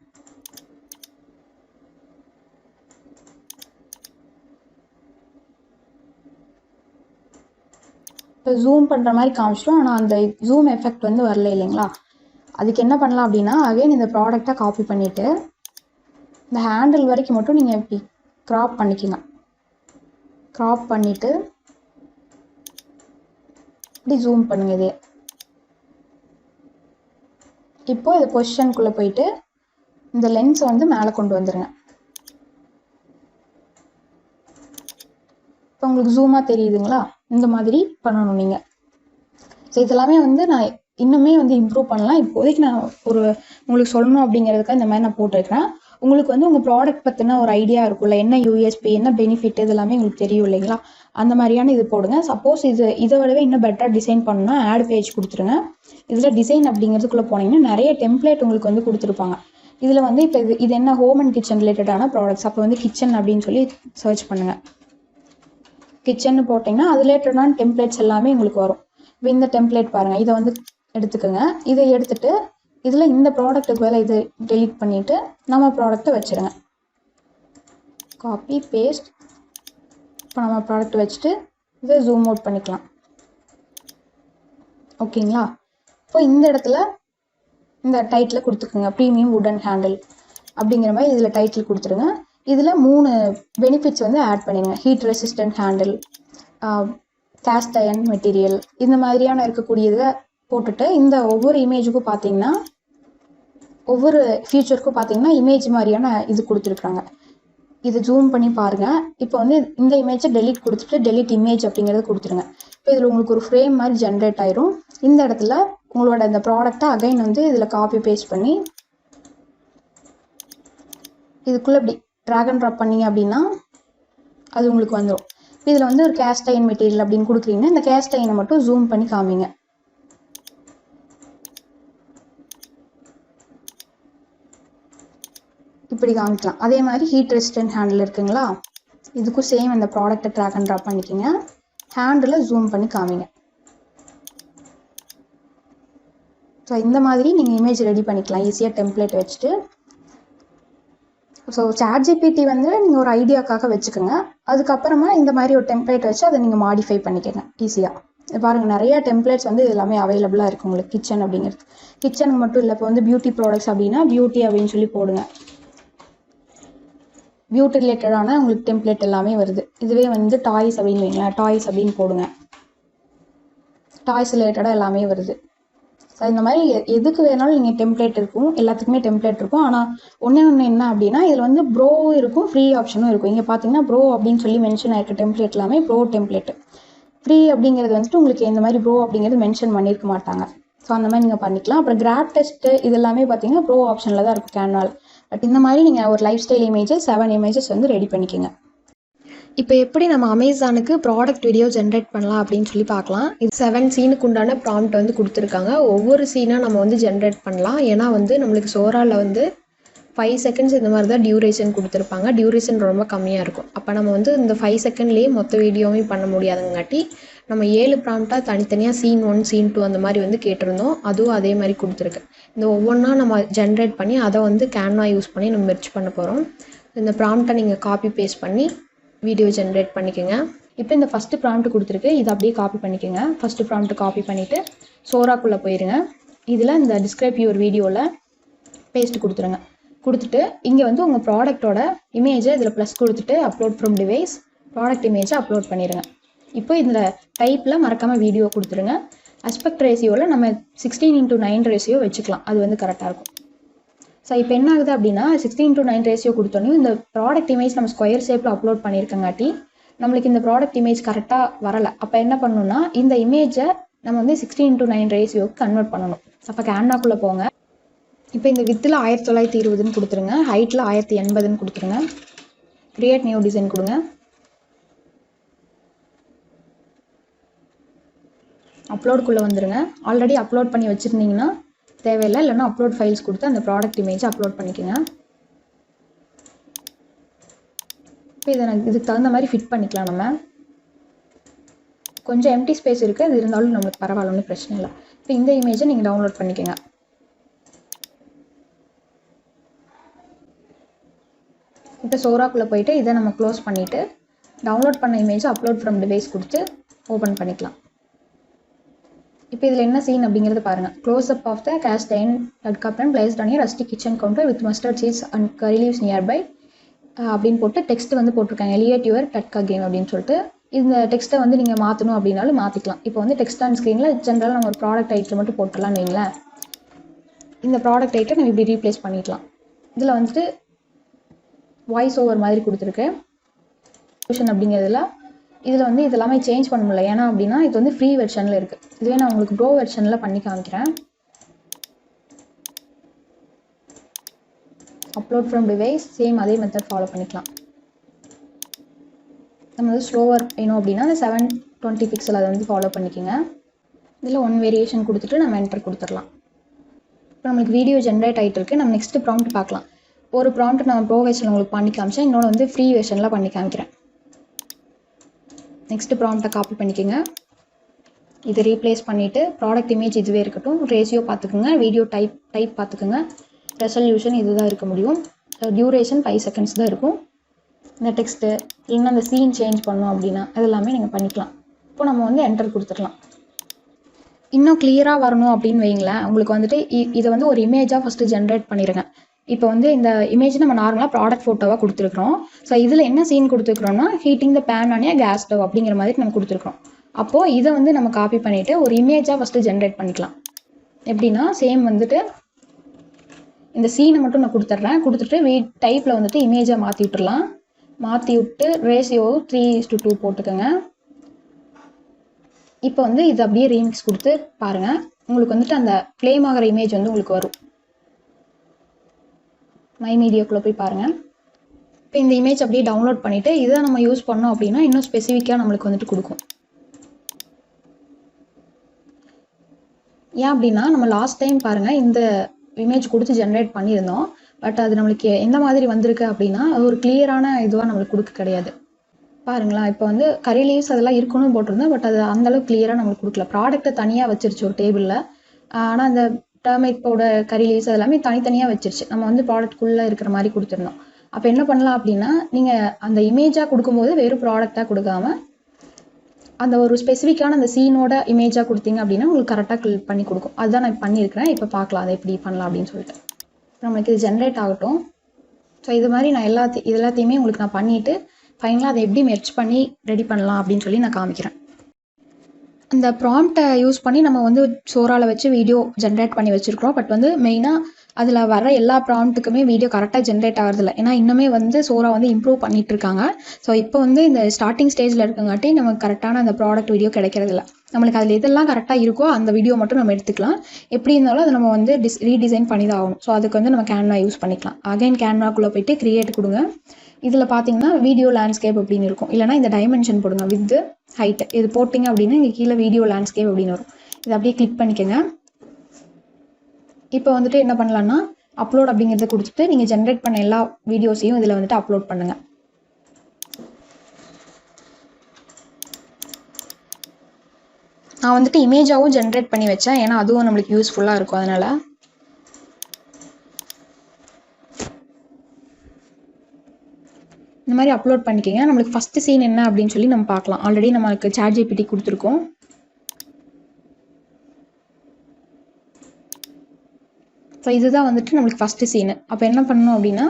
இப்போ ஜூம் பண்ணுற மாதிரி காமிச்சிட்டோம், ஆனால் அந்த ஜூம் எஃபெக்ட் வந்து வரல இல்லைங்களா? அதுக்கு என்ன பண்ணலாம் அப்படின்னா அகைன் இந்த ப்ராடக்டை காப்பி பண்ணிவிட்டு இந்த ஹேண்டில் வரைக்கும் மட்டும் நீங்கள் இப்படி க்ராப் பண்ணிக்கங்க. க்ராப் பண்ணிவிட்டு இப்படி ஜூம் பண்ணுங்க. இதே இப்போ இது பொசிஷனுக்குள்ளே போயிட்டு இந்த லென்ஸை வந்து மேலே கொண்டு வந்துடுங்க. இப்போ உங்களுக்கு ஜூமாக தெரியுதுங்களா? இந்த மாதிரி பண்ணணும் நீங்கள். ஸோ இதெல்லாமே வந்து நான் இன்னுமே வந்து இம்ப்ரூவ் பண்ணலாம். இப்போதைக்கு நான் ஒரு உங்களுக்கு சொல்லணும் அப்படிங்கிறதுக்காக இந்த மாதிரி நான் போட்டிருக்கிறேன். உங்களுக்கு வந்து உங்கள் ப்ராடக்ட் பற்றின ஒரு ஐடியா இருக்கும்ல, என்ன யூஎஸ்பி, என்ன பெனிஃபிட், இது எல்லாமே உங்களுக்கு தெரியும் இல்லைங்களா? அந்த மாதிரியான இது போடுங்க. சப்போஸ் இதை விடவே இன்னும் பெட்டராக டிசைன் பண்ணணும்னா ஆட் பேஜ் கொடுத்துருங்க. இதில் டிசைன் அப்படிங்கிறதுக்குள்ளே போனீங்கன்னா நிறைய டெம்ப்ளேட் உங்களுக்கு வந்து கொடுத்துருப்பாங்க. இதில் வந்து இப்போ இது என்ன ஹோம் அண்ட் கிச்சன் ரிலேட்டடான ப்ராடக்ட்ஸ், அப்போ வந்து கிச்சன் அப்படின்னு சொல்லி சர்ச் பண்ணுங்கள். கிச்சன்னு போட்டிங்கன்னா அது ரிலேட்டடான டெம்ப்ளேட்ஸ் எல்லாமே உங்களுக்கு வரும். இப்போ இந்த டெம்ப்ளேட் பாருங்கள், இதை வந்து எடுத்துக்கோங்க. இதை எடுத்துகிட்டு இதில் இந்த ப்ராடக்ட்டுக்கு வேலை இதை டெலீட் பண்ணிவிட்டு நம்ம ப்ராடக்ட்டை வச்சுருங்க. Copy paste. இப்போ நம்ம ப்ராடக்ட் வச்சுட்டு இதை ஜூம் அவுட் பண்ணிக்கலாம். ஓகேங்களா? இப்போ இந்த இடத்துல இந்த டைட்டில் கொடுத்துக்குங்க, ப்ரீமியம் வுடன் ஹேண்டில் அப்படிங்கிற மாதிரி இதில் டைட்டில் கொடுத்துருங்க. இதில் 3 பெனிஃபிட்ஸ் வந்து ஆட் பண்ணிடுங்க. Heat resistant handle, cast iron material, இந்த மாதிரியான இருக்கக்கூடியதை போட்டுட்டு இந்த ஒவ்வொரு இமேஜுக்கும் பார்த்தீங்கன்னா ஒவ்வொரு ஃபியூச்சருக்கும் பார்த்தீங்கன்னா இமேஜ் மாதிரியான இது கொடுத்துருக்குறாங்க. இது ஜூம் பண்ணி பாருங்கள். இப்போ வந்து இந்த இமேஜை டெலீட் கொடுத்துட்டு டெலீட் இமேஜ் அப்படிங்கிறத கொடுத்துருங்க. இப்போ இதில் உங்களுக்கு ஒரு ஃப்ரேம் மாதிரி ஜென்ரேட் ஆயிரும். இந்த இடத்துல உங்களோட இந்த ப்ராடக்டை அகைன் வந்து இதில் காப்பி பேஸ்ட் பண்ணி இதுக்குள்ளே இப்படி ட்ராக் அண்ட் ட்ராப் பண்ணிங்க அப்படின்னா அது உங்களுக்கு வந்துடும். இதில் வந்து ஒரு கேஸ்ட் அயர்ன் மெட்டீரியல் அப்படின்னு கொடுக்குறீங்கன்னா இந்த கேஸ்ட் அயர்னை மட்டும் ஜூம் பண்ணி காமிங்க. இப்படி காமிக்கலாம். அதே மாதிரி ஹீட் ரெசிஸ்டன்ட் ஹேண்டில் இருக்குங்களா, இதுக்கும் சேம் இந்த ப்ராடக்ட்டை ட்ராக் அண்ட் ட்ராப் பண்ணிக்கோங்க. ஹேண்டில் ஜூம் பண்ணி காமிங்க. ஸோ இந்த மாதிரி நீங்கள் இமேஜ் ரெடி பண்ணிக்கலாம் ஈஸியாக டெம்ப்ளேட் வச்சுட்டு. ஸோ ChatGPT வந்து நீங்கள் ஒரு ஐடியாக்காக வச்சுக்கோங்க. அதுக்கப்புறமா இந்த மாதிரி ஒரு டெம்ப்ளேட் வச்சு அதை நீங்கள் மாடிஃபை பண்ணிக்கோங்க ஈஸியாக. பாருங்கள், நிறைய டெம்ப்ளேட்ஸ் வந்து எல்லாமே அவைலபிளாக இருக்குது உங்களுக்கு. கிச்சன் அப்படிங்கிறது கிச்சனுக்கு மட்டும் இல்லை. இப்போ வந்து பியூட்டி ப்ராடக்ட்ஸ் அப்படின்னா பியூட்டி அப்படின்னு சொல்லி போடுங்க. பியூட்டி ரிலேட்டடான உங்களுக்கு டெம்ப்ளேட் எல்லாமே வருது. இதுவே வந்து டாய்ஸ் அப்படின்னு வைங்களேன், டாய்ஸ் அப்படின்னு போடுங்க. டாய்ஸ் ரிலேட்டடாக எல்லாமே வருது. ஸோ இந்த மாதிரி எதுக்கு வேணாலும் நீங்கள் டெம்ப்ளேட் இருக்கும், எல்லாத்துக்குமே டெம்ப்ளேட் இருக்கும். ஆனால் ஒன்று என்ன அப்படின்னா இதில் வந்து ப்ரோ இருக்கும், ஃப்ரீ ஆப்ஷனும் இருக்கும். இங்கே பார்த்தீங்கன்னா ப்ரோ அப்படின்னு சொல்லி மென்ஷன் ஆயிருக்க டெம்ப்ளேட் எல்லாமே ப்ரோ டெம்ப்ளேட். ஃப்ரீ அப்படிங்கிறது வந்துட்டு உங்களுக்கு இந்த மாதிரி ப்ரோ அப்படிங்கிறது மென்ஷன் பண்ணியிருக்க மாட்டாங்க. ஸோ அந்த மாதிரி நீங்கள் பண்ணிக்கலாம். அப்புறம் கிராப் டெஸ்ட்டு இது எல்லாமே பார்த்தீங்கன்னா ப்ரோ ஆப்ஷனில் தான் இருக்கும் கேன்வால். பட் இந்த மாதிரி நீங்கள் ஒரு லைஃப் ஸ்டைல் இமேஜஸ் 7 இமேஜஸ் வந்து ரெடி பண்ணிக்கோங்க. இப்போ எப்படி நம்ம அமேசானுக்கு ப்ராடக்ட் வீடியோ ஜென்ரேட் பண்ணலாம் அப்படின்னு சொல்லி பார்க்கலாம். இது 7 சீனுக்கு உண்டான ப்ராம்ப்ட் வந்து கொடுத்துருக்காங்க. ஒவ்வொரு சீனாக நம்ம வந்து ஜென்ரேட் பண்ணலாம். ஏன்னா வந்து நம்மளுக்கு சோராவில் வந்து 5 செகண்ட்ஸ் இந்த மாதிரி தான் டியூரேஷன் கொடுத்துருப்பாங்க. டியூரேஷன் ரொம்ப கம்மியாக இருக்கும். அப்போ நம்ம வந்து இந்த 5 செகண்ட்லேயே மொத்த வீடியோவும் பண்ண முடியாதுங்காட்டி நம்ம 7 ப்ராம்ப்டாக தனித்தனியாக சீன் 1 சீன் 2 அந்த மாதிரி வந்து கேட்டிருந்தோம். அதுவும் அதே மாதிரி கொடுத்துருக்கு. இந்த ஒவ்வொன்றா நம்ம ஜென்ரேட் பண்ணி அதை வந்து கேன்வா யூஸ் பண்ணி நம்ம மெர்ஜ் பண்ண போகிறோம். இந்த ப்ராம்ப்டை நீங்கள் காப்பி பேஸ்ட் பண்ணி வீடியோ ஜென்ரேட் பண்ணிக்கோங்க. இப்போ இந்த ஃபஸ்ட்டு ப்ராம்ப்ட் கொடுத்துருக்கு, இதை அப்படியே காப்பி பண்ணிக்கோங்க. ஃபஸ்ட்டு ப்ராம்ப்ட் காப்பி பண்ணிவிட்டு சோராக்குள்ளே போயிருங்க. இதில் இந்த டிஸ்கிரைப் யுவர் வீடியோவில் பேஸ்ட் கொடுத்துருங்க. கொடுத்துட்டு இங்கே வந்து உங்கள் ப்ராடக்டோட இமேஜை இதில் ப்ளஸ் கொடுத்துட்டு அப்லோட் ஃப்ரம் டிவைஸ் ப்ராடக்ட் இமேஜை அப்லோட் பண்ணிடுங்க. இப்போ இந்த டைப்பில் மறக்காமல் வீடியோ கொடுத்துருங்க. அஸ்பெக்ட் ரேஷியோவில் நம்ம 16:9 ரேஷியோ வச்சுக்கலாம், அது வந்து கரெக்டாக இருக்கும். ஸோ இப்போ என்ன ஆகுது அப்படின்னா 16:9 ரேஷியோ கொடுத்தோன்னே இந்த ப்ராடக்ட் இமேஜ் நம்ம ஸ்கொயர் ஷேப்பில் அப்லோட் பண்ணியிருக்கங்காட்டி நம்மளுக்கு இந்த ப்ராடக்ட் இமேஜ் கரெக்டாக வரலை. அப்போ என்ன பண்ணணும்னா இந்த இமேஜை நம்ம வந்து 16:9 ரேஷியோக்கு கன்வெர்ட் பண்ணணும். அப்போ கேன்வாக்குள்ளே போங்க. இப்போ இந்த வித்தில் 1920 கொடுத்துருங்க, ஹைட்டில் 1080 கொடுத்துருங்க, கிரியேட் நியூ டிசைன் கொடுங்க. அப்லோடுக்குள்ளே வந்துடுங்க. ஆல்ரெடி அப்லோட் பண்ணி வச்சுருந்தீங்கன்னா தேவையில்லை, இல்லைன்னா அப்லோட் ஃபைல்ஸ் கொடுத்து அந்த ப்ராடக்ட் இமேஜை அப்லோட் பண்ணிக்கோங்க. இப்போ இதை இதுக்கு தகுந்த மாதிரி ஃபிட் பண்ணிக்கலாம். நம்ம கொஞ்சம் எம்டி ஸ்பேஸ் இருக்குது, அது இருந்தாலும் நம்மளுக்கு பரவாயில்ல, ஒன்றும் பிரச்சனை இல்லை. இப்போ இந்த இமேஜை நீங்கள் டவுன்லோட் பண்ணிக்கோங்க. இப்போ சோராக்குள்ளே போயிட்டு இதை நம்ம க்ளோஸ் பண்ணிவிட்டு டவுன்லோட் பண்ண இமேஜை அப்லோட் ஃப்ரம் டிவைஸ் கொடுத்து ஓப்பன் பண்ணிக்கலாம். இப்போ இதில் என்ன சீன் அப்படிங்கிறது பாருங்கள். Close up of the cast iron tadka pan placed on rusty kitchen counter with mustard சீஸ் அண்ட் கரி லீவ்ஸ் நியர்பை அப்படின்னு போட்டு டெக்ஸ்ட் வந்து போட்டிருக்காங்க, எலியட் யுவர் டட்கா கேம் அப்படின்னு சொல்லிட்டு. இந்த டெக்ஸ்ட்டை வந்து நீங்கள் மாற்றணும் அப்படின்னாலும் மாற்றிக்கலாம். இப்போ வந்து டெக்ஸ்ட் ஆன் ஸ்க்ரீனில் ஜென்ரலாக நம்ம ஒரு ப்ராடக்ட் ஐட்டில் மட்டும் போட்டுடலான்னு வைங்களேன். இந்த ப்ராடக்ட் ஐட்டை நம்ம இப்படி ரீப்ளேஸ் பண்ணிக்கலாம். இதில் வந்துட்டு வாய்ஸ் ஓவர் மாதிரி கொடுத்துருக்கு அப்படிங்கிறதுல. இதில் வந்து இது எல்லாமே சேஞ்ச் பண்ண முடியல, ஏன்னா அப்படின்னா இது வந்து ஃப்ரீ வெர்ஷனில் இருக்குது. இதுவே நான் உங்களுக்கு ப்ரோ வெர்ஷனில் பண்ணி காமிக்கிறேன். அப்லோட் ஃப்ரம் டிவைஸ் சேம் அதே மெத்தட் ஃபாலோ பண்ணிக்கலாம். நம்ம வந்து ஸ்லோவர் வேணும் அப்படின்னா அந்த 720 பிக்சல் அதை வந்து ஃபாலோ பண்ணிக்கோங்க. இதில் 1 வேரியேஷன் கொடுத்துட்டு நம்ம என்டர் கொடுத்துடலாம். இப்போ நம்மளுக்கு வீடியோ ஜென்ரேட் ஆகிட்டு இருக்குது. நம்ம நெக்ஸ்ட் ப்ராம்ப்ட் பார்க்கலாம். ஒரு ப்ராம்ப்ட் நம்ம ப்ரோ வெர்ஷன் உங்களுக்கு பண்ணி காமிச்சேன், இன்னொன்று வந்து ஃப்ரீ வெர்ஷனில் பண்ணி காமிக்கிறேன். நெக்ஸ்ட் ப்ராம்ப்டை காப்பி பண்ணிக்கோங்க. இதை ரீப்ளேஸ் பண்ணிவிட்டு ப்ராடக்ட் இமேஜ் இதுவே இருக்கட்டும், ரேஷியோ பார்த்துக்குங்க, வீடியோ டைப் பார்த்துக்குங்க, ரெசல்யூஷன் இதுதான் இருக்க முடியும், டியூரேஷன் 5 செகண்ட்ஸ் தான் இருக்கும். இந்த டெக்ஸ்ட்டு இல்லைன்னா அந்த சீன் சேஞ்ச் பண்ணோம் அப்படின்னா அதெல்லாமே நீங்கள் பண்ணிக்கலாம். இப்போ நம்ம வந்து என்டர் கொடுத்துடலாம். இன்னும் கிளியராக வரணும் அப்படின்னு வைங்களேன், உங்களுக்கு வந்துட்டு இதை வந்து ஒரு இமேஜாக ஃபஸ்ட்டு ஜென்ரேட் பண்ணிடுங்க. இப்போ வந்து இந்த இமேஜ் நம்ம நார்மலாக ப்ராடக்ட் ஃபோட்டோவாக கொடுத்துருக்குறோம். ஸோ இதில் என்ன சீன் கொடுத்துருக்குறோம்னா heating the pan on gas stove அப்படிங்கிற மாதிரி நம்ம கொடுத்துருக்கோம். அப்போது இதை வந்து நம்ம காப்பி பண்ணிவிட்டு ஒரு இமேஜாக ஃபஸ்ட்டு ஜென்ரேட் பண்ணிக்கலாம். எப்படின்னா சேம் வந்துட்டு இந்த சீனை மட்டும் நான் கொடுத்துட்டு டைப்பில் வந்துட்டு இமேஜாக மாற்றி விட்டுடலாம். மாற்றி விட்டு ரேஷியோ 3:2 போட்டுக்கோங்க. இப்போ வந்து இது அப்படியே ரீமிக்ஸ் கொடுத்து பாருங்கள், உங்களுக்கு வந்துட்டு அந்த ஃப்ளேம் ஆகிற இமேஜ் வந்து உங்களுக்கு வரும். மை மீடியாக்குள்ளே போய் பாருங்கள். இப்போ இந்த இமேஜ் அப்படியே டவுன்லோட் பண்ணிவிட்டு இதை நம்ம யூஸ் பண்ணோம் அப்படின்னா இன்னும் ஸ்பெசிஃபிக்காக நம்மளுக்கு வந்துட்டு கொடுக்கும். ஏன் அப்படின்னா நம்ம லாஸ்ட் டைம் பாருங்கள் இந்த இமேஜ் கொடுத்து ஜென்ரேட் பண்ணியிருந்தோம். பட் அது நம்மளுக்கு எந்த மாதிரி வந்திருக்கு அப்படின்னா அது ஒரு கிளியரான இதுவாக நம்மளுக்கு கொடுக்க கிடையாது. பாருங்களா, இப்போ வந்து கரி லீவ்ஸ் அதெல்லாம் இருக்கணும்னு போட்டிருந்தோம், பட் அது அந்தளவுக்கு கிளியராக நம்மளுக்கு கொடுக்கல. ப்ராடக்ட்டை தனியாக வச்சிருச்சு ஒரு டேபிளில், ஆனால் அந்த டர்மரிக் பவுடர், கரி லீவ்ஸ் அதெல்லாமே தனித்தனியாக வச்சிருச்சு. நம்ம வந்து ப்ராடக்ட்குள்ளே இருக்கிற மாதிரி கொடுத்துருந்தோம். அப்போ என்ன பண்ணலாம் அப்படின்னா நீங்கள் அந்த இமேஜாக கொடுக்கும்போது வெறும் ப்ராடக்டாக கொடுக்காம அந்த ஒரு ஸ்பெசிஃபிக்கான அந்த சீனோட இமேஜாக கொடுத்தீங்க அப்படின்னா உங்களுக்கு கரெக்டாக கிளிக் பண்ணி கொடுக்கும். அதுதான் நான் பண்ணியிருக்கிறேன். இப்போ பார்க்கலாம் அதை எப்படி பண்ணலாம் அப்படின்னு சொல்லிட்டு. நம்மளுக்கு இது ஜென்ரேட் ஆகட்டும். ஸோ இது மாதிரி நான் எல்லாத்தையுமே உங்களுக்கு நான் பண்ணிவிட்டு ஃபைனலாக அதை எப்படி மெர்ஜ் பண்ணி ரெடி பண்ணலாம் அப்படின்னு சொல்லி நான் காமிக்கிறேன். அந்த ப்ராம்ப்டை யூஸ் பண்ணி நம்ம வந்து சோராவில் வச்சு வீடியோ ஜென்ரேட் பண்ணி வச்சுருக்கிறோம். பட் வந்து மெயினாக அதில் வர எல்லா ப்ராம்ப்ட்டுக்குமே வீடியோ கரெக்டாக ஜென்ரேட் ஆகிறதில்ல. ஏன்னா இன்னுமே வந்து சோரா வந்து இம்ப்ரூவ் பண்ணிகிட்ருக்காங்க. ஸோ இப்போ வந்து இந்த ஸ்டார்டிங் ஸ்டேஜில் இருக்கங்காட்டி நமக்கு கரெக்டான அந்த ப்ராடக்ட் வீடியோ கிடைக்கிறதில்ல. நம்மளுக்கு அதில் எதெல்லாம் கரெக்டாக இருக்கோ அந்த வீடியோ மட்டும் நம்ம எடுத்துக்கலாம். எப்படி இருந்தாலும் அதை நம்ம வந்து ரீடிசைன் பண்ணி தான் ஆகணும். ஸோ அதுக்கு வந்து நம்ம கேன்வா யூஸ் பண்ணிக்கலாம். அகைன் கேன்வாக்குள்ளே போய்ட்டு கிரியேட் கொடுங்க. இதில் பார்த்தீங்கன்னா வீடியோ லேண்ட்ஸ்கேப் அப்படின்னு இருக்கும், இல்லைனா இந்த டைமென்ஷன் போடுங்க வித் ஹைட். இது போட்டிங்க அப்படின்னா இங்கே கீழே வீடியோ லேண்ட்ஸ்கேப் அப்படின்னு வரும். இதை அப்படியே கிளிக் பண்ணிக்கோங்க. இப்போ வந்துட்டு என்ன பண்ணலான்னா அப்லோட் அப்படிங்கிறத கொடுத்துட்டு நீங்கள் ஜென்ரேட் பண்ண எல்லா வீடியோஸையும் இதில் வந்துட்டு அப்லோட் பண்ணுங்கள். நான் வந்துட்டு இமேஜாகவும் ஜென்ரேட் பண்ணி வச்சேன், ஏன்னா அதுவும் நம்மளுக்கு யூஸ்ஃபுல்லாக இருக்கும். அதனால் இந்த மாதிரி அப்லோட் பண்ணிக்கோங்க. நம்மளுக்கு ஃபஸ்ட்டு சீன் என்ன அப்படின்னு சொல்லி நம்ம பார்க்கலாம். ஆல்ரெடி நம்மளுக்கு ChatGPT கொடுத்துருக்கோம். ஸோ இதுதான் வந்துட்டு நம்மளுக்கு ஃபஸ்ட்டு சீனு. அப்போ என்ன பண்ணணும் அப்படின்னா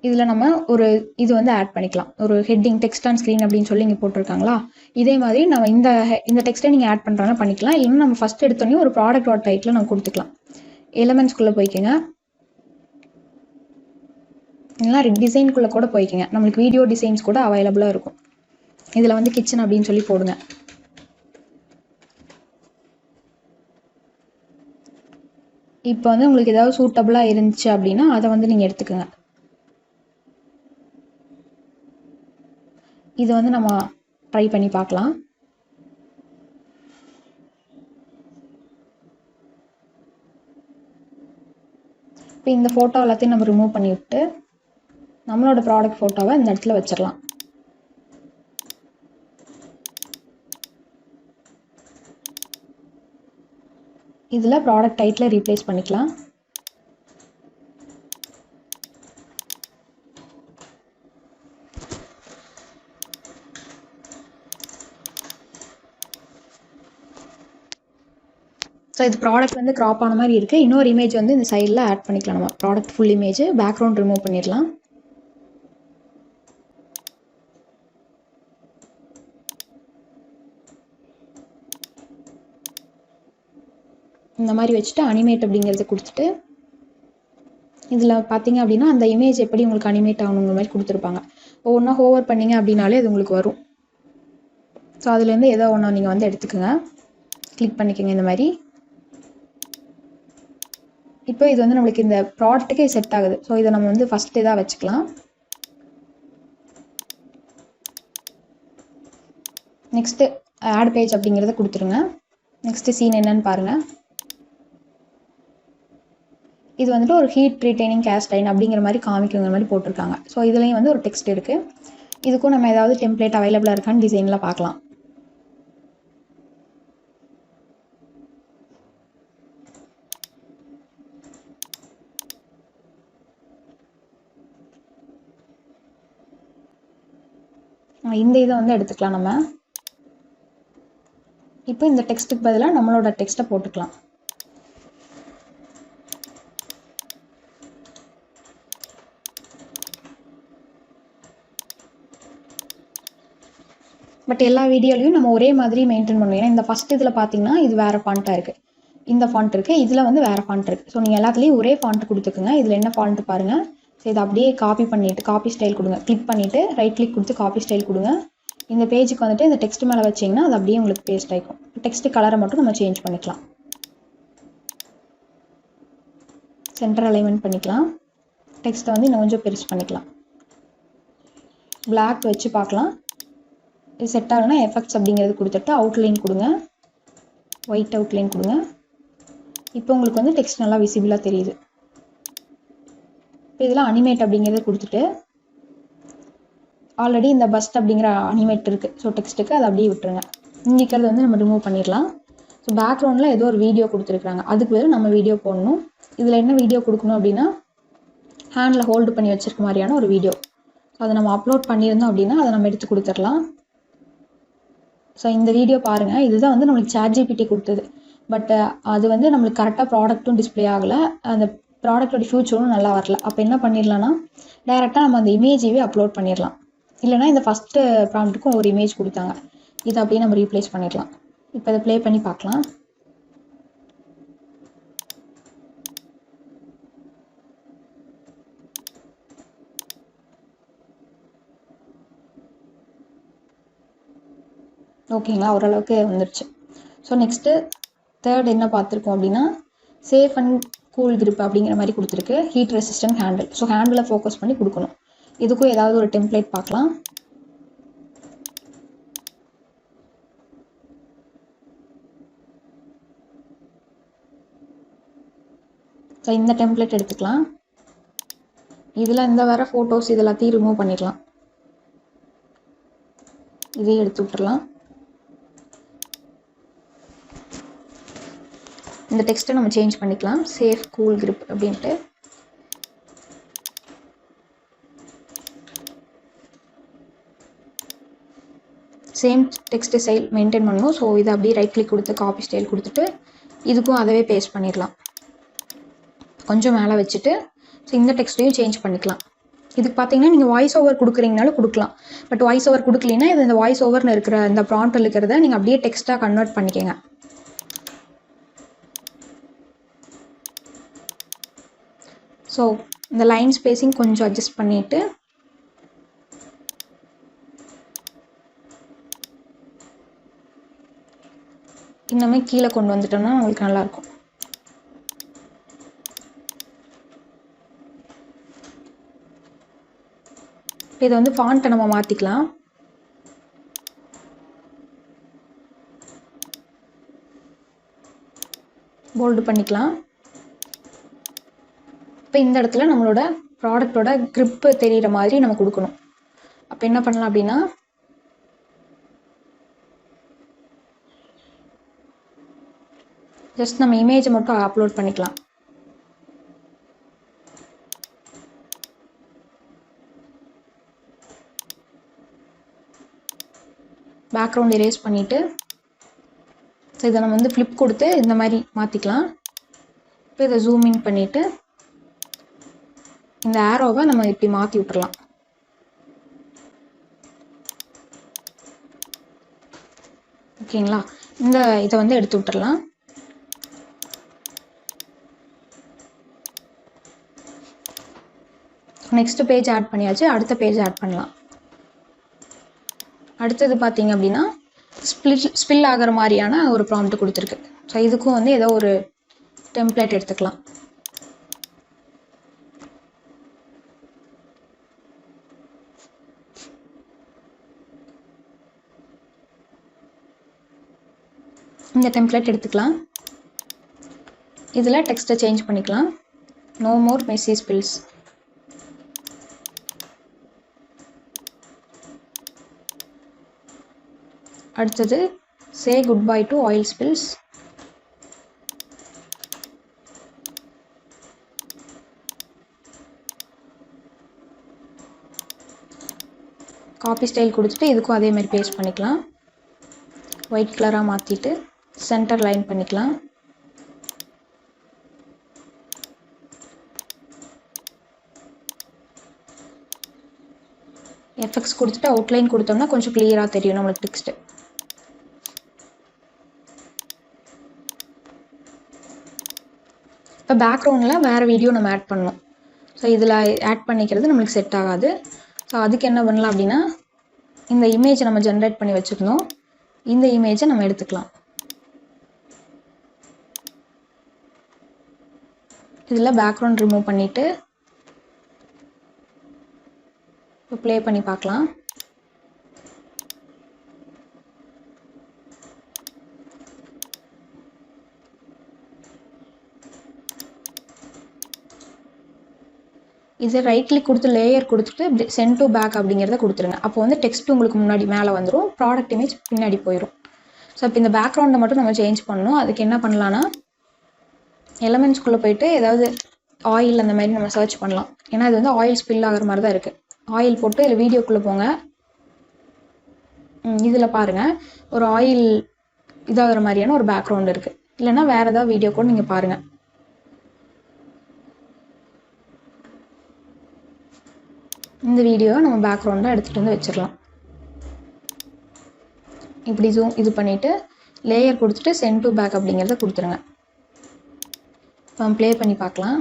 இதில் நம்ம ஒரு இது வந்து ஆட் பண்ணிக்கலாம். ஒரு ஹெட்டிங் டெக்ஸ்ட் ஆன் ஸ்க்ரீன் அப்படின்னு சொல்லி இங்கே போட்டிருக்காங்களா, இதே மாதிரி நம்ம இந்த டெக்ஸ்ட்டை நீங்கள் ஆட் பண்ணுறாங்க பண்ணிக்கலாம். இல்லைன்னா நம்ம ஃபஸ்ட் எடுத்தோடனே ஒரு ப்ராடக்டோட டைட்டில் நம்ம கொடுத்துக்கலாம். எலிமெண்ட்ஸ்குள்ளே போய்க்கோங்க, இல்லைனா டிசைனுக்குள்ளே கூட போய்க்கோங்க. நம்மளுக்கு வீடியோ டிசைன்ஸ் கூட அவைலபிளாக இருக்கும். இதில் வந்து கிச்சன் அப்படின்னு சொல்லி போடுங்க. இப்போ வந்து உங்களுக்கு ஏதாவது சூட்டபுளாக இருந்துச்சு அப்படின்னா அதை வந்து நீங்கள் எடுத்துக்கோங்க. இது வந்து நம்ம ட்ரை பண்ணி பார்க்கலாம். இப்போ இந்த ஃபோட்டோ எல்லாத்தையும் நம்ம ரிமூவ் பண்ணி விட்டு நம்மளோட ப்ராடக்ட் ஃபோட்டோவை இந்த இடத்துல வச்சிடலாம். இதில் ப்ராடக்ட் டைட்டில் ரீப்ளேஸ் பண்ணிக்கலாம். ஸோ இது ப்ராடக்ட் வந்து க்ராப் ஆன மாதிரி இருக்குது. இன்னொரு இமேஜ் வந்து இந்த சைடில் ஆட் பண்ணிக்கலாம். நம்ம product full image background remove பண்ணிடலாம். இந்த மாதிரி வச்சுட்டு அனிமேட் அப்படிங்கிறத கொடுத்துட்டு இதில் பார்த்தீங்க அப்படின்னா அந்த இமேஜ் எப்படி உங்களுக்கு அனிமேட் ஆகணுங்கிற மாதிரி கொடுத்துருப்பாங்க. ஒவ்வொன்றா ஹோவர் பண்ணிங்க அப்படின்னாலே அது உங்களுக்கு வரும். ஸோ அதுலேருந்து ஏதோ ஒன்று நீங்கள் வந்து எடுத்துக்கோங்க, கிளிக் பண்ணிக்கோங்க இந்த மாதிரி. இப்போ இது வந்து நம்மளுக்கு இந்த ப்ராடக்ட்டுக்கே செட் ஆகுது. ஸோ இதை நம்ம வந்து ஃபஸ்ட்டு இதாக வச்சுக்கலாம். நெக்ஸ்ட்டு ஆட் பேஜ் அப்படிங்கிறத கொடுத்துருங்க. நெக்ஸ்ட்டு சீன் என்னன்னு பாருங்கள். இது வந்துட்டு ஒரு ஹீட் ரிட்டைனிங் கேஸ்ட் லைன் அப்படிங்கிற மாதிரி காமிக்குங்கிற மாதிரி போட்டிருக்காங்க. ஸோ இதுலேயும் வந்து ஒரு டெக்ஸ்ட் இருக்குது. இதுக்கும் நம்ம ஏதாவது டெம்ப்ளேட் அவைலபிளாக இருக்கான்னு டிசைனில் பார்க்கலாம். இந்த இதை வந்து எடுத்துக்கலாம் நம்ம. இப்போ இந்த டெக்ஸ்ட்டுக்கு பதிலாக நம்மளோட டெக்ஸ்ட்டை போட்டுக்கலாம். பட் எல்லா வீடியோலையும் நம்ம ஒரே மாதிரி மெயின்டைன் பண்ணுவோம். ஏன்னா இந்த ஃபஸ்ட் இதில் பார்த்தீங்கன்னா இது வேறு ஃபாண்ட்டாக இருக்குது, இந்த ஃபாண்ட் இருக்குது, இதில் வந்து வேறு ஃபாண்ட் இருக்குது. ஸோ நீங்கள் எல்லாத்துலேயும் ஒரே ஃபாண்ட் கொடுத்துக்குங்க. இதில் என்ன ஃபாண்ட் பாருங்கள். ஸோ இதை அப்படியே காப்பி பண்ணிவிட்டு காப்பி ஸ்டைல் கொடுங்க. கிளிக் பண்ணிவிட்டு ரைட் கிளிக் கொடுத்து காப்பி ஸ்டைல் கொடுங்க. இந்த பேஜுக்கு வந்துட்டு இந்த டெக்ஸ்ட் மேலே வச்சிங்கன்னா அது அப்படியே உங்களுக்கு பேஸ்ட் ஆகிக்கும். டெக்ஸ்ட் கலரை மட்டும் நம்ம சேஞ்ச் பண்ணிக்கலாம். சென்டர் அலைன்மெண்ட் பண்ணிக்கலாம். டெக்ஸ்ட்டை வந்து இன்னும் கொஞ்சம் பெருசு பண்ணிக்கலாம். பிளாக் வச்சு பார்க்கலாம். இது செட் ஆகலைன்னா எஃபெக்ட்ஸ் அப்படிங்கிறது கொடுத்துட்டு அவுட்லைன் கொடுங்க, ஒயிட் அவுட்லைன் கொடுங்க. இப்போ உங்களுக்கு வந்து டெக்ஸ்ட் நல்லா விசிபிளாக தெரியுது. இப்போ இதில் அனிமேட் அப்படிங்கிறத கொடுத்துட்டு ஆல்ரெடி இந்த பஸ்ட் அப்படிங்கிற அனிமேட் இருக்குது. ஸோ டெக்ஸ்ட்டுக்கு அதை அப்படியே விட்டுருங்க. இங்கிக்கிறது வந்து நம்ம ரிமூவ் பண்ணிடலாம். ஸோ பேக்ரவுண்டில் ஏதோ ஒரு வீடியோ கொடுத்துருக்குறாங்க, அதுக்கு பதில் நம்ம வீடியோ போடணும். இதில் என்ன வீடியோ கொடுக்கணும் அப்படின்னா ஹேண்டில் ஹோல்டு பண்ணி வச்சுருக்க மாதிரியான ஒரு வீடியோ. ஸோ அதை நம்ம அப்லோட் பண்ணியிருந்தோம் அப்படின்னா அதை நம்ம எடுத்து கொடுத்துடலாம். ஸோ இந்த வீடியோ பாருங்கள். இதுதான் வந்து நம்மளுக்கு ChatGPT கொடுத்தது. பட் அது வந்து நம்மளுக்கு கரெக்டாக ப்ராடக்ட்டும் டிஸ்பிளே ஆகலை, அந்த ப்ராடக்டோட ஃபியூச்சரும் நல்லா வரல. அப்போ என்ன பண்ணிடலாம்னா டைரெக்டாக நம்ம அந்த இமேஜையே அப்லோட் பண்ணிடலாம். இல்லைனா இந்த ஃபஸ்ட்டு ப்ராம்ப்ட்டுக்கும் ஒரு இமேஜ் கொடுத்தாங்க, இதை அப்படியே நம்ம ரீப்ளேஸ் பண்ணிடலாம். இப்போ இதை ப்ளே பண்ணி பார்க்கலாம். ஓகேங்களா, ஓரளவுக்கு வந்துடுச்சு. ஸோ நெக்ஸ்ட்டு தேர்ட் என்ன பார்த்துருக்கோம் அப்படின்னா சேஃப் அண்ட் கூல் grip அப்படிங்கிற மாதிரி கொடுத்துருக்கு. Heat resistant handle. So handle focus பண்ணி கொடுக்கணும். இதுக்கும் ஏதாவது ஒரு டெம்ப்ளேட் பார்க்கலாம். ஸோ இந்த டெம்ப்ளேட் எடுத்துக்கலாம். இதில் இந்த வர ஃபோட்டோஸ் இது எல்லாத்தையும் ரிமூவ் பண்ணிடலாம். இதையும் எடுத்து விட்டுறலாம். இந்த டெக்ஸ்ட்டை நம்ம சேஞ்ச் பண்ணிக்கலாம், சேஃப் கூல் grip அப்படின்ட்டு. சேம் டெக்ஸ்ட் ஸ்டைல் மெயின்டைன் பண்ணணும். ஸோ இதை அப்படியே ரைட் கிளிக் கொடுத்து காப்பி ஸ்டைல் கொடுத்துட்டு இதுக்கும் அதவே பேஸ்ட் பண்ணிடலாம். கொஞ்சம் மேலே வச்சுட்டு ஸோ இந்த டெக்ஸ்ட்டையும் சேஞ்ச் பண்ணிக்கலாம். இதுக்கு பார்த்தீங்கன்னா நீங்கள் வாய்ஸ் ஓவர் கொடுக்குறீங்கனாலும் கொடுக்கலாம். பட் வாய்ஸ் ஓவர் கொடுக்கலனா இது இந்த வாய்ஸ் ஓவர்னு இருக்கிற இந்த ப்ராம்ப்டில் இருக்கிறத நீங்கள் அப்படியே டெக்ஸ்ட்டாக கன்வெர்ட் பண்ணிக்கோங்க. ஸோ இந்த லைன் ஸ்பேஸிங் கொஞ்சம் அட்ஜஸ்ட் பண்ணிவிட்டு இன்னுமே கீழே கொண்டு வந்துட்டோம்னா உங்களுக்கு நல்லாயிருக்கும். இதை வந்து ஃபாண்ட்டை நம்ம மாற்றிக்கலாம். போல்டு பண்ணிக்கலாம். இப்போ இந்த இடத்துல நம்மளோட ப்ராடக்டோட க்ரிப்பு தெரிகிற மாதிரி நம்ம கொடுக்கணும். அப்போ என்ன பண்ணலாம் அப்படின்னா ஜஸ்ட் நம்ம இமேஜை மட்டும் அப்லோட் பண்ணிக்கலாம். பேக்ரவுண்ட் எரேஸ் பண்ணிவிட்டு ஸோ இதை நம்ம வந்து ஃப்ளிப் கொடுத்து இந்த மாதிரி மாற்றிக்கலாம். இப்போ இதை ஜூம் இன் பண்ணிவிட்டு இந்த ஆரோவை நம்ம இப்படி மாற்றி விட்டுறலாம். ஓகேங்களா? இந்த இதை வந்து எடுத்து விட்டுறலாம். நெக்ஸ்ட் பேஜ் ஆட் பண்ணியாச்சு. அடுத்த பேஜ் ஆட் பண்ணலாம். அடுத்தது பார்த்தீங்க அப்படின்னா ஸ்பில் ஆகிற மாதிரியான ஒரு ப்ராம்ப்ட் கொடுத்துருக்கு. ஸோ இதுக்கும் வந்து ஏதோ ஒரு டெம்ப்ளேட் எடுத்துக்கலாம். இந்த டெம்ப்ளேட் எடுத்துக்கலாம். இதில் டெக்ஸ்ட்டை சேஞ்ச் பண்ணிக்கலாம். No more messy spills. அடுத்தது say good bye to oil spills. Copy style கொடுத்துட்டு இதுக்கும் அதே மாதிரி பேஸ்ட் பண்ணிக்கலாம். ஒயிட் கலராக மாற்றிட்டு சென்டர் லைன் பண்ணிக்கலாம். எஃபெக்ட்ஸ் கொடுத்துட்டு அவுட்லைன் கொடுத்தோம்னா கொஞ்சம் கிளியராக தெரியும் நம்மளுக்கு டெக்ஸ்ட்டு. இப்போ பேக்ரவுண்டில் வேறு வீடியோ நம்ம ஆட் பண்ணணும். ஸோ இதில் ஆட் பண்ணிக்கிறது நம்மளுக்கு செட் ஆகாது. ஸோ அதுக்கு என்ன பண்ணலாம் அப்படின்னா இந்த இமேஜை நம்ம ஜென்ரேட் பண்ணி வச்சுருந்தோம். இந்த இமேஜை நம்ம எடுத்துக்கலாம். இதில் பேக்ரவுண்ட் ரிமூவ் பண்ணிவிட்டு இப்போ ப்ளே பண்ணி பார்க்கலாம். இது ரைட் கிளிக் கொடுத்து லேயர் கொடுத்துட்டு சென்ட் டு பேக் அப்படிங்கிறத கொடுத்துருங்க. அப்போ வந்து டெக்ஸ்ட் உங்களுக்கு முன்னாடி மேலே வந்துடும், ப்ராடக்ட் இமேஜ் பின்னாடி போயிடும். ஸோ இப்போ இந்த பேக்ரவுண்டை மட்டும் நம்ம சேஞ்ச் பண்ணணும். அதுக்கு என்ன பண்ணலான்னா எலமெண்ட்ஸ்குள்ளே போயிட்டு ஏதாவது ஆயில் அந்த மாதிரி நம்ம சர்ச் பண்ணலாம். ஏன்னா இது வந்து ஆயில் ஸ்பில் ஆகிற மாதிரி தான் இருக்குது. ஆயில் போட்டு இதில் வீடியோக்குள்ளே போங்க. இதில் பாருங்கள் ஒரு ஆயில் இதாகிற மாதிரியான ஒரு பேக்ரவுண்ட் இருக்குது. இல்லைன்னா வேறு ஏதாவது வீடியோ கூட நீங்கள் பாருங்கள். இந்த வீடியோவை நம்ம பேக்ரவுண்டாக எடுத்துகிட்டு வந்து வச்சிடலாம். இப்படி இது பண்ணிவிட்டு லேயர் கொடுத்துட்டு சென்ட் டு பேக் அப்படிங்கிறத கொடுத்துருங்க. இப்போ ப்ளே பண்ணி பார்க்கலாம்.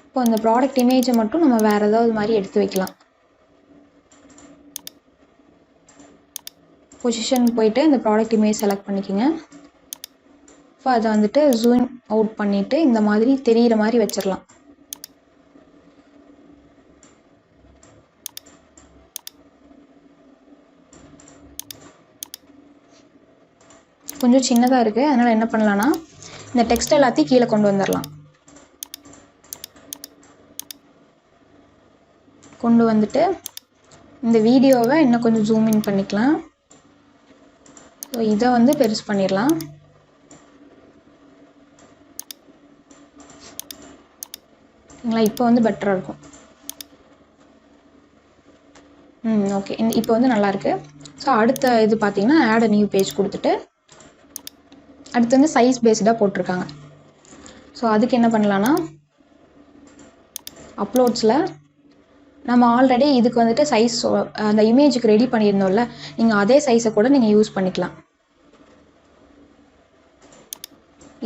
இப்போ இந்த ப்ராடக்ட் இமேஜை மட்டும் நம்ம வேறு ஏதாவது மாதிரி எடுத்து வைக்கலாம். பொசிஷன் போயிட்டு இந்த ப்ராடக்ட் இமேஜ் செலக்ட் பண்ணிக்கோங்க. இப்போ அதை வந்துட்டு ஜூம் அவுட் பண்ணிவிட்டு இந்த மாதிரி தெரிகிற மாதிரி வச்சிடலாம். கொஞ்சம் சின்னதாக இருக்குது, அதனால் என்ன பண்ணலான்னா இந்த டெக்ஸ்ட் எல்லாத்தையும் கீழே கொண்டு வந்துடலாம். கொண்டு வந்துட்டு இந்த வீடியோவை இன்னும் கொஞ்சம் ஜூம் இன் பண்ணிக்கலாம். ஸோ இதை வந்து பெருசு பண்ணிடலாம். இப்போ வந்து பெட்டராக இருக்கும். ஓகே, இப்போ வந்து நல்லாயிருக்கு. ஸோ அடுத்த இது பார்த்தீங்கன்னா ஆட் நியூ பேஜ் கொடுத்துட்டு அடுத்து வந்து சைஸ் பேஸ்டாக போட்டிருக்காங்க. ஸோ அதுக்கு என்ன பண்ணலான்னா, அப்லோட்ஸில் நம்ம ஆல்ரெடி இதுக்கு வந்துட்டு சைஸ் அந்த இமேஜுக்கு ரெடி பண்ணியிருந்தோம்ல, நீங்கள் அதே சைஸை கூட நீங்கள் யூஸ் பண்ணிக்கலாம்.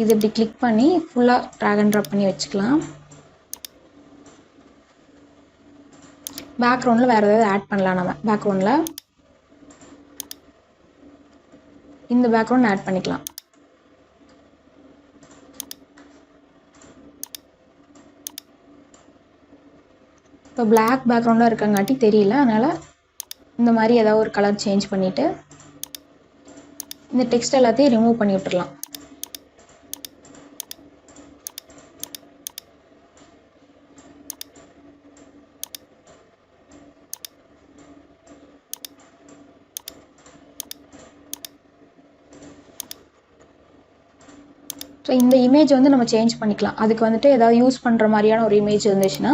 இது இப்படி கிளிக் பண்ணி ஃபுல்லாக ட்ராக் அண்ட் ட்ராப் பண்ணி வச்சுக்கலாம். பேக்ரவுண்டில் வேறு ஏதாவது ஆட் பண்ணலாம். நம்ம பேக்ரவுண்டில் இந்த பேக்ரவுண்ட் ஆட் பண்ணிக்கலாம். இப்போ பிளாக் பேக்ரவுண்டாக இருக்கங்காட்டி தெரியல, அதனால் இந்த மாதிரி ஏதாவது ஒரு கலர் சேஞ்ச் பண்ணிவிட்டு இந்த டெக்ஸ்ட் எல்லாத்தையும் ரிமூவ் பண்ணி விட்டுடலாம். ஸோ இந்த இமேஜ் வந்து நம்ம சேஞ்ச் பண்ணிக்கலாம். அதுக்கு வந்துட்டு ஏதாவது யூஸ் பண்ணுற மாதிரியான ஒரு இமேஜ் இருந்துச்சுன்னா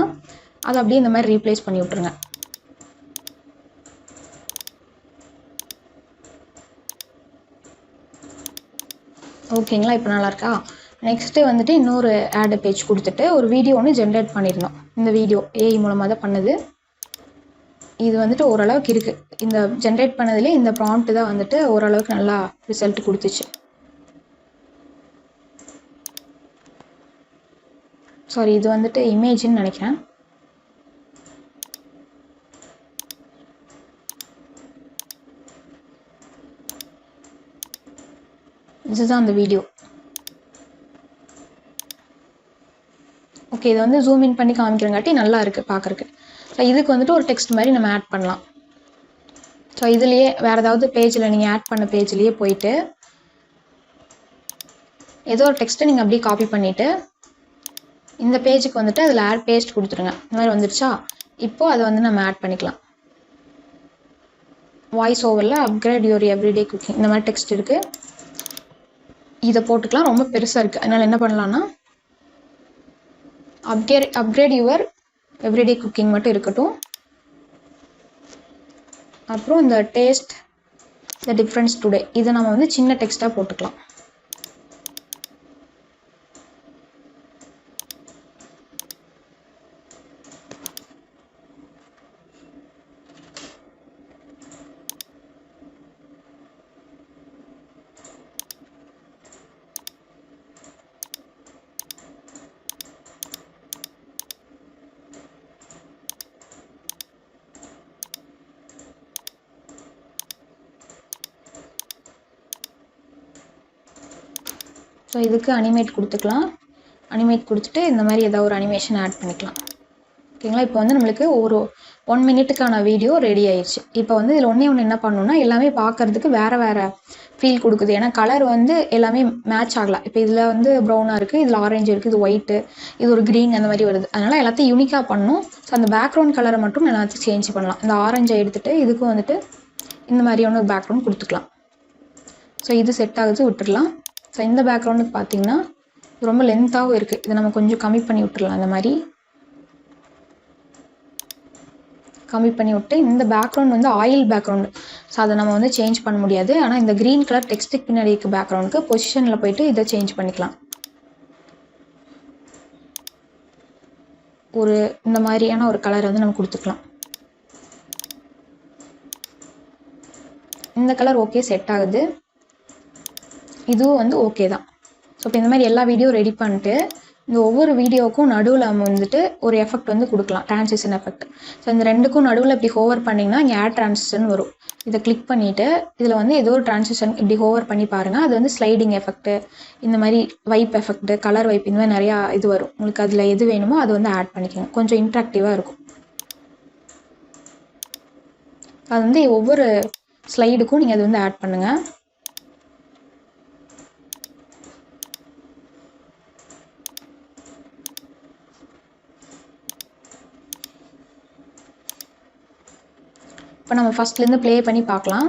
அதை அப்படியே இந்த மாதிரி ரீப்ளேஸ் பண்ணி விட்ருங்க. ஓகேங்களா, இப்போ நல்லாயிருக்கா? நெக்ஸ்ட்டு வந்துட்டு இன்னொரு ஆட் பேஜ் கொடுத்துட்டு ஒரு வீடியோ ஒன்று ஜென்ரேட் பண்ணியிருந்தோம். இந்த வீடியோ ஏஐ மூலமாக தான் பண்ணுது. இது வந்துட்டு ஓரளவுக்கு இருக்குது. இந்த ஜென்ரேட் பண்ணதுலேயே இந்த ப்ராம்ப்ட் தான் வந்துட்டு ஓரளவுக்கு நல்லா ரிசல்ட் கொடுத்துச்சு. சாரி, இது வந்துட்டு இமேஜ்னு நினைக்கிறேன். இதுதான் அந்த வீடியோ. ஓகே, இதை வந்து ஜூம் இன் பண்ணி காமிக்கிறங்காட்டி நல்லா இருக்குது பார்க்குறக்கு. ஸோ இதுக்கு வந்துட்டு ஒரு டெக்ஸ்ட் மாதிரி நம்ம ஆட் பண்ணலாம். ஸோ இதுலேயே வேறு ஏதாவது பேஜில் நீங்கள் ஆட் பண்ண பேஜ்லேயே போயிட்டு ஏதோ ஒரு டெக்ஸ்ட்டை நீங்கள் அப்படியே காப்பி பண்ணிவிட்டு இந்த பேஜுக்கு வந்துட்டு அதில் ஆட் பேஸ்ட் கொடுத்துருங்க. இந்த மாதிரி வந்துடுச்சா? இப்போது அதை வந்து நம்ம ஆட் பண்ணிக்கலாம். வாய்ஸ் ஓவரில் அப்கிரேட் யுவர் எவ்ரிடே குக்கிங் இந்த மாதிரி டெக்ஸ்ட் இருக்குது. இதை போட்டுக்கலாம். ரொம்ப பெருசாக இருக்குது, அதனால் என்ன பண்ணலான்னா அப்கிரேட் யுவர் எவ்ரிடே குக்கிங் மட்டும் இருக்கட்டும். அப்புறம் இந்த டேஸ்ட் த டிஃப்ரென்ஸ் டுடே இதை நம்ம வந்து சின்ன டெக்ஸ்ட்டாக போட்டுக்கலாம். ஸோ இதுக்கு அனிமேட் கொடுத்துக்கலாம். அனிமேட் கொடுத்துட்டு இந்த மாதிரி ஏதாவது ஒரு அனிமேஷன் ஆட் பண்ணிக்கலாம். ஓகேங்களா, இப்போ வந்து நம்மளுக்கு ஒரு 1 மினிட்டுக்கான வீடியோ ரெடி ஆயிடுச்சு. இப்போ வந்து இதில் ஒன்று என்ன பண்ணணும்னா எல்லாமே பார்க்குறதுக்கு வேறு ஃபீல் கொடுக்குது. ஏன்னா கலர் வந்து எல்லாமே மேட்ச் ஆகலாம். இப்போ இதில் வந்து ப்ரௌனாக இருக்குது, இதில் ஆரஞ்சு இருக்குது, இது ஒயிட்டு, இது ஒரு க்ரீன், அந்த மாதிரி வருது. அதனால் எல்லாத்தையும் யூனிக்காக பண்ணணும். ஸோ அந்த பேக்ரவுண்ட் கலரை மட்டும் எல்லாத்தையும் சேஞ்ச் பண்ணலாம். இந்த ஆரஞ்சை எடுத்துகிட்டு இதுக்கும் வந்துட்டு இந்த மாதிரியான பேக்ரவுண்ட் கொடுத்துக்கலாம். ஸோ இது செட் ஆகுது, விட்டுடலாம். ஸோ இந்த பேக்ரவுண்டுக்கு பார்த்திங்கன்னா ரொம்ப லென்த்தாகவும் இருக்குது. இதை நம்ம கொஞ்சம் கம்மி பண்ணி விட்டுடலாம். அந்த மாதிரி கம்மி பண்ணி விட்டு இந்த பேக்ரவுண்ட் வந்து ஆயில் பேக்ரவுண்டு. ஸோ அதை நம்ம வந்து சேஞ்ச் பண்ண முடியாது. ஆனால் இந்த க்ரீன் கலர் டெக்ஸ்ட்டுக்கு பின்னாடி இருக்க பேக்ரவுண்டுக்கு பொசிஷனில் போய்ட்டு இதை சேஞ்ச் பண்ணிக்கலாம். ஒரு இந்த மாதிரியான ஒரு கலர் வந்து நம்ம கொடுத்துக்கலாம். இந்த கலர் ஓகே, செட் ஆகுது. இதுவும் வந்து ஓகே தான். ஸோ இப்போ இந்த மாதிரி எல்லா வீடியோ ரெடி பண்ணிட்டு இந்த ஒவ்வொரு வீடியோவுக்கும் நடுவில் நம்ம வந்துட்டு ஒரு எஃபெக்ட் வந்து கொடுக்கலாம், ட்ரான்சிஷன் எஃபெக்ட். ஸோ இந்த ரெண்டுக்கும் நடுவில் இப்படி ஹோவர் பண்ணிங்கன்னா இங்கே ஆட் ட்ரான்சிஷன் வரும். இதை கிளிக் பண்ணிவிட்டு இதில் வந்து ஏதோ ஒரு ட்ரான்சிஷன் இப்படி ஹோவர் பண்ணி பாருங்கள். அது வந்து ஸ்லைடிங் எஃபெக்ட்டு, இந்த மாதிரி வைப் எஃபெக்ட்டு, கலர் வைப், இந்த மாதிரி நிறையா இது வரும். உங்களுக்கு அதில் எது வேணுமோ அது வந்து ஆட் பண்ணிக்கோங்க. கொஞ்சம் இன்ட்ராக்டிவாக இருக்கும். அது வந்து ஒவ்வொரு ஸ்லைடுக்கும் நீங்கள் அது வந்து ஆட் பண்ணுங்கள். இப்போ நம்ம ஃபஸ்ட்லேருந்து ப்ளே பண்ணி பார்க்கலாம்.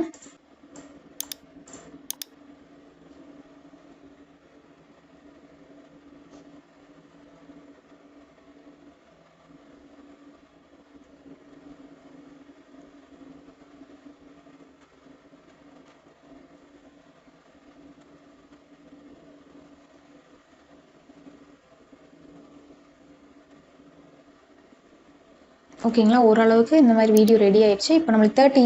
ஓகேங்களா, ஓரளவுக்கு இந்த மாதிரி வீடியோ ரெடி ஆயிடுச்சு. இப்போ நம்மளுக்கு 30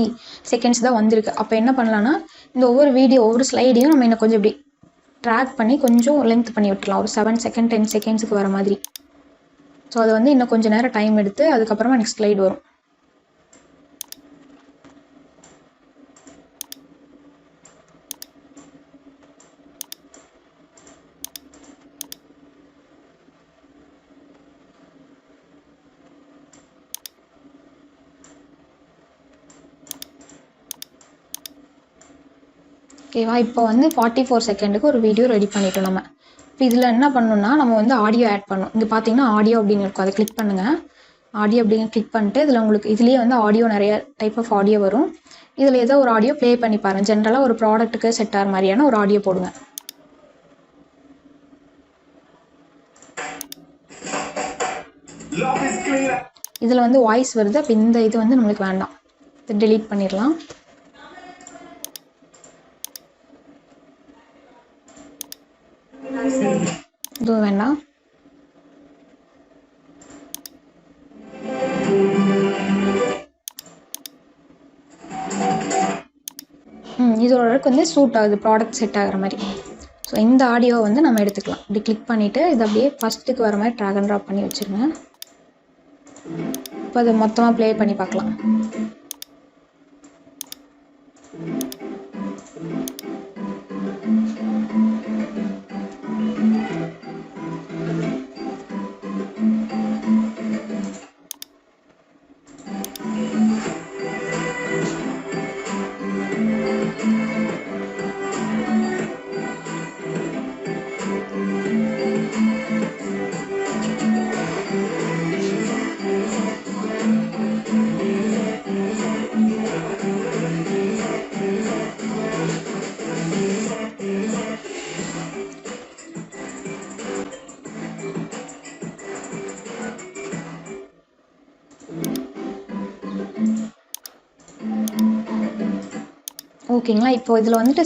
செகண்ட்ஸ் தான் வந்திருக்கு. அப்போ என்ன பண்ணலான்னா, இந்த ஒவ்வொரு ஸ்லைடையும் நம்ம இன்னும் கொஞ்சம் இப்படி ட்ராக் பண்ணி கொஞ்சம் லென்த் பண்ணி விட்டுலாம். ஒரு 7 செகண்ட் 10 செகண்ட்ஸுக்கு வர மாதிரி. ஸோ அது வந்து இன்னும் கொஞ்சம் நேரம் டைம் எடுத்து அதுக்கப்புறமா நெக்ஸ்ட் ஸ்லைடு வரும். ஓகேவா, இப்போ வந்து 44 செகண்டுக்கு ஒரு வீடியோ ரெடி பண்ணிட்டோம் நம்ம. இப்போ இதில் என்ன பண்ணணும்னா, நம்ம வந்து ஆடியோ ஆட் பண்ணணும். இங்கே பார்த்தீங்கன்னா ஆடியோ அப்படின்னு இருக்கும், அதை கிளிக் பண்ணுங்கள். ஆடியோ அப்படின்னு கிளிக் பண்ணிட்டு இதில் உங்களுக்கு இதுலேயே வந்து ஆடியோ நிறைய டைப் ஆஃப் ஆடியோ வரும். இதில் ஏதோ ஒரு ஆடியோ ப்ளே பண்ணி பாருங்கள். ஜென்ரலாக ஒரு ப்ராடக்ட்டுக்கு செட் ஆகிற மாதிரியான ஒரு ஆடியோ போடுங்க. இதில் வந்து வாய்ஸ் வருது. அப்போ இந்த இது வந்து நம்மளுக்கு வேண்டாம், இது டெலீட் பண்ணிடலாம். இதுவும் வேண்டாம். இதோடக்கு வந்து சூட் ஆகுது, ப்ராடக்ட் செட் ஆகிற மாதிரி. ஸோ இந்த ஆடியோவை வந்து நம்ம எடுத்துக்கலாம். இப்படி கிளிக் பண்ணிவிட்டு இதை அப்படியே ஃபஸ்ட்டுக்கு வர மாதிரி ட்ராக் அண்ட் ட்ராப் பண்ணி வச்சுருங்க. இப்போ அதை மொத்தமாக ப்ளே பண்ணி பார்க்கலாம். ஓகேங்களா, இப்போ இதில் வந்துட்டு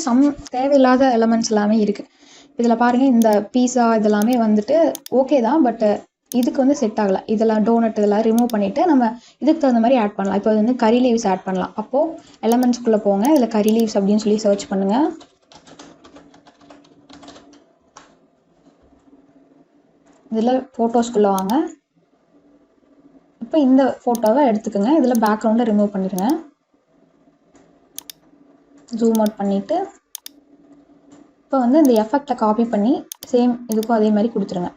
தேவையில்லாத எலமெண்ட்ஸ் எல்லாமே இருக்குது. இதில் பாருங்கள், இந்த பீஸா இதெல்லாமே வந்துட்டு ஓகே தான், பட் இதுக்கு வந்து செட் ஆகலை. இதெல்லாம் டோனட் இதெல்லாம் ரிமூவ் பண்ணிவிட்டு நம்ம இதுக்கு தகுந்த மாதிரி ஆட் பண்ணலாம். இப்போ வந்து கறி லீவ்ஸ் ஆட் பண்ணலாம். அப்போது எலமெண்ட்ஸ்குள்ளே போங்க, இதில் கறி லீவ்ஸ் அப்படின்னு சொல்லி சர்ச் பண்ணுங்கள். இதில் ஃபோட்டோஸ்குள்ளே வாங்க. இப்போ இந்த ஃபோட்டோவை எடுத்துக்கோங்க. இதில் பேக்ரவுண்டை ரிமூவ் பண்ணிடுங்க. ஜூம் அவுட் பண்ணிவிட்டு இப்போ வந்து இந்த எஃபெக்டை காப்பி பண்ணி சேம் இதுக்கும் அதே மாதிரி கொடுத்துருங்க.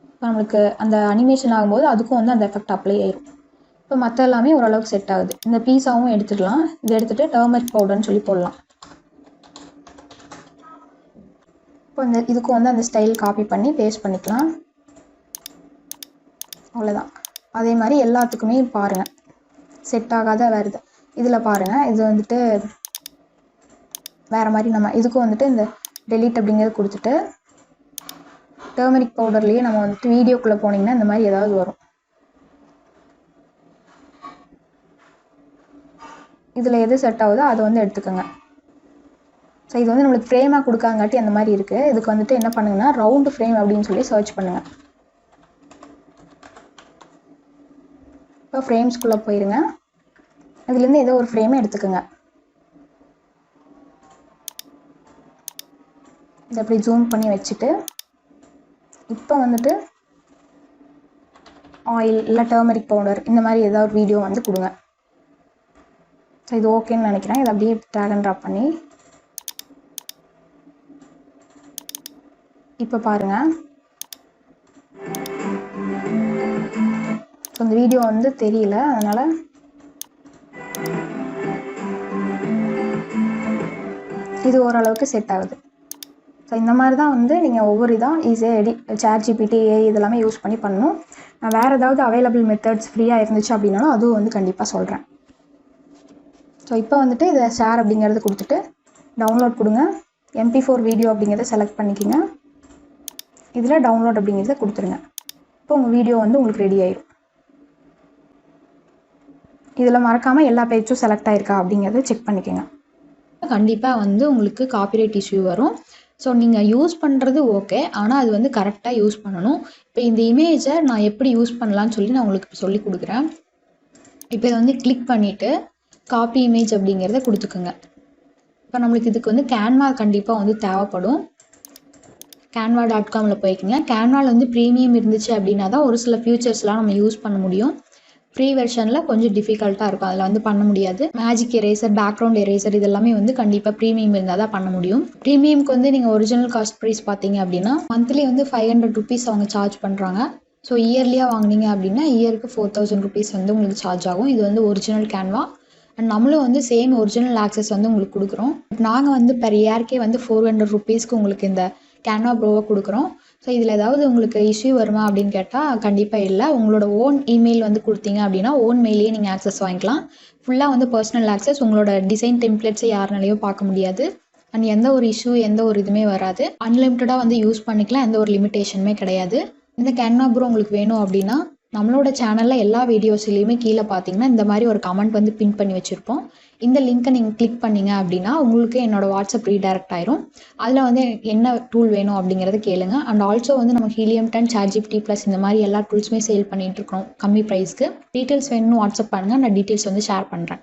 இப்போ நம்மளுக்கு அந்த அனிமேஷன் ஆகும்போது அதுக்கும் வந்து அந்த எஃபெக்ட் அப்ளை ஆயிடும். இப்போ மற்ற எல்லாமே ஓரளவுக்கு செட் ஆகுது. இந்த பீஸாவும் எடுத்துக்கலாம். இதை எடுத்துகிட்டு டர்மரிக் பவுடர்னு சொல்லி போடலாம். இப்போ இந்த இதுக்கும் வந்து அந்த ஸ்டைல் காப்பி பண்ணி பேஸ்ட் பண்ணிக்கலாம். அவ்வளோதான். அதே மாதிரி எல்லாத்துக்குமே பாருங்கள், செட் ஆகாத வருது. இதில் பாருங்கள், இது வந்துட்டு வேறு மாதிரி நம்ம இதுக்கும் வந்துட்டு இந்த டெலீட் அப்படிங்கிறது கொடுத்துட்டு டர்மரிக் பவுடர்லேயே நம்ம வந்துட்டு வீடியோக்குள்ளே போனீங்கன்னா இந்த மாதிரி ஏதாவது வரும். இதில் எது செட் ஆகுதோ அதை வந்து எடுத்துக்கோங்க. ஸோ இது வந்து நம்மளுக்கு ஃப்ரேமாக கொடுக்காங்காட்டி அந்த மாதிரி இருக்குது. இதுக்கு வந்துட்டு என்ன பண்ணுங்கன்னா, ரவுண்டு ஃப்ரேம் அப்படின்னு சொல்லி சர்ச் பண்ணுங்கள். இப்போ ஃப்ரேம்ஸ்குள்ளே போயிருங்க. அதுலேருந்து ஏதோ ஒரு ஃப்ரேமை எடுத்துக்கோங்க. இதை அப்படி ஜூம் பண்ணி வச்சுட்டு இப்போ வந்துட்டு ஆயில் இல்லை டர்மரிக் பவுடர் இந்த மாதிரி ஏதாவது ஒரு வீடியோ வந்து கொடுங்க. ஸோ இது ஓகேன்னு நினைக்கிறேன். இதை அப்படியே ட்ராக் அண்ட் ட்ராப் பண்ணி இப்போ பாருங்கள், ஸோ இந்த வீடியோ வந்து தெரியல, அதனால் இது ஓரளவுக்கு செட் ஆகுது. ஸோ இந்த மாதிரி தான் வந்து நீங்கள் ஒவ்வொரு இதாக ஈஸியாக ChatGPT AI இதெல்லாமே யூஸ் பண்ணி பண்ணணும். நான் வேறு ஏதாவது அவைலபிள் மெத்தட்ஸ் ஃப்ரீயாக இருந்துச்சு அப்படின்னாலும் அதுவும் வந்து கண்டிப்பாக சொல்கிறேன். ஸோ இப்போ வந்துட்டு இதை ஷேர் அப்படிங்கிறது கொடுத்துட்டு டவுன்லோட் கொடுங்க. MP4 வீடியோ அப்படிங்கிறத செலக்ட் பண்ணிக்கோங்க. இதில் டவுன்லோட் அப்படிங்கிறத கொடுத்துருங்க. இப்போ உங்கள் வீடியோ வந்து உங்களுக்கு ரெடி ஆயிடும். இதில் மறக்காமல் எல்லா பேஜும் செலக்ட் ஆகிருக்கா அப்படிங்கிறத செக் பண்ணிக்கோங்க. கண்டிப்பாக வந்து உங்களுக்கு காப்பிரைட் இஷ்யூ வரும். ஸோ நீங்கள் யூஸ் பண்ணுறது ஓகே, ஆனால் அது வந்து கரெக்டாக யூஸ் பண்ணணும். இப்போ இந்த இமேஜை நான் எப்படி யூஸ் பண்ணலான்னு சொல்லி நான் உங்களுக்கு சொல்லி கொடுக்குறேன். இப்போ இதை வந்து கிளிக் பண்ணிவிட்டு காப்பி இமேஜ் அப்படிங்கிறத கொடுத்துக்குங்க. இப்போ நம்மளுக்கு இதுக்கு வந்து கேன்வா கண்டிப்பாக வந்து தேவைப்படும். canva.comல போய்க்குங்க. கேன்வாவில் வந்து ப்ரீமியம் இருந்துச்சு அப்படின்னா தான் ஒரு சில ஃபியூச்சர்ஸ்லாம் நம்ம யூஸ் பண்ண முடியும். ஃப்ரீ வெர்ஷனில் கொஞ்சம் டிஃபிகல்ட்டாக இருக்கும், அதில் வந்து பண்ண முடியாது. மேஜிக் எரேசர், பேக்ரவுண்ட் எரேசர் இதெல்லாமே வந்து கண்டிப்பாக ப்ரீமியம் இருந்தால் தான் பண்ண முடியும். ப்ரீமியம்க்கு வந்து நீங்கள் ஒரிஜினல் காஸ்ட் ப்ரைஸ் பார்த்தீங்க அப்படின்னா மந்த்லி வந்து 500 rupees அவங்க சார்ஜ் பண்ணுறாங்க. ஸோ இயர்லியாக வாங்கினீங்க அப்படின்னா இயருக்கு 4000 rupees வந்து உங்களுக்கு சார்ஜ் ஆகும். இது வந்து ஒரிஜினல் கேன்வா. அண்ட் நம்மளும் வந்து சேம் ஒரிஜினல் ஆக்சஸ் வந்து உங்களுக்கு கொடுக்குறோம். நாங்கள் வந்து பெர் இயர்க்கே வந்து 400 rupeesக்கு உங்களுக்கு இந்த கேன்வா ப்ரோவை கொடுக்குறோம். ஸோ இதில் ஏதாவது உங்களுக்கு இஷ்யூ வருமா அப்படின்னு கேட்டால் கண்டிப்பாக இல்லை. உங்களோட ஓன் இமெயில் வந்து கொடுத்தீங்க அப்படின்னா ஓன் மெயிலே நீங்கள் ஆக்சஸ் வாங்கிக்கலாம். ஃபுல்லாக வந்து பர்சனல் ஆக்சஸ், உங்களோட டிசைன் டெம்ப்ளேட்ஸை யாருனாலையும் பார்க்க முடியாது. அண்ட் எந்த ஒரு இஷ்யூ எந்த ஒரு இதுவுமே வராது. அன்லிமிட்டடாக வந்து யூஸ் பண்ணிக்கலாம், எந்த ஒரு லிமிட்டேஷனுமே கிடையாது. இந்த கேன்வா ப்ரோ உங்களுக்கு வேணும் அப்படின்னா நம்மளோட சேனலில் எல்லா வீடியோஸ்லையுமே கீழே பார்த்தீங்கன்னா இந்த மாதிரி ஒரு கமெண்ட் வந்து பின் பண்ணி வச்சுருப்போம். இந்த லிங்க்கை நீங்கள் கிளிக் பண்ணிங்க அப்படின்னா உங்களுக்கு என்னோடய வாட்ஸ்அப் ரீடைரக்ட் ஆயிரும். அதில் வந்து என்ன டூல் வேணும் அப்படிங்கிறத கேளுங்க. அண்ட் ஆல்சோ வந்து நம்ம ஹீலியம் 10, ChatGPT+ இந்த மாதிரி எல்லா டூல்ஸுமே சேல் பண்ணிகிட்டு இருக்கோம் கம்மி ப்ரைஸ்க்கு. டீட்டெயில்ஸ் வேணும்னு வாட்ஸ்அப் பண்ணுங்கள், நான் டீட்டெயில்ஸ் வந்து ஷேர் பண்ணுறேன்.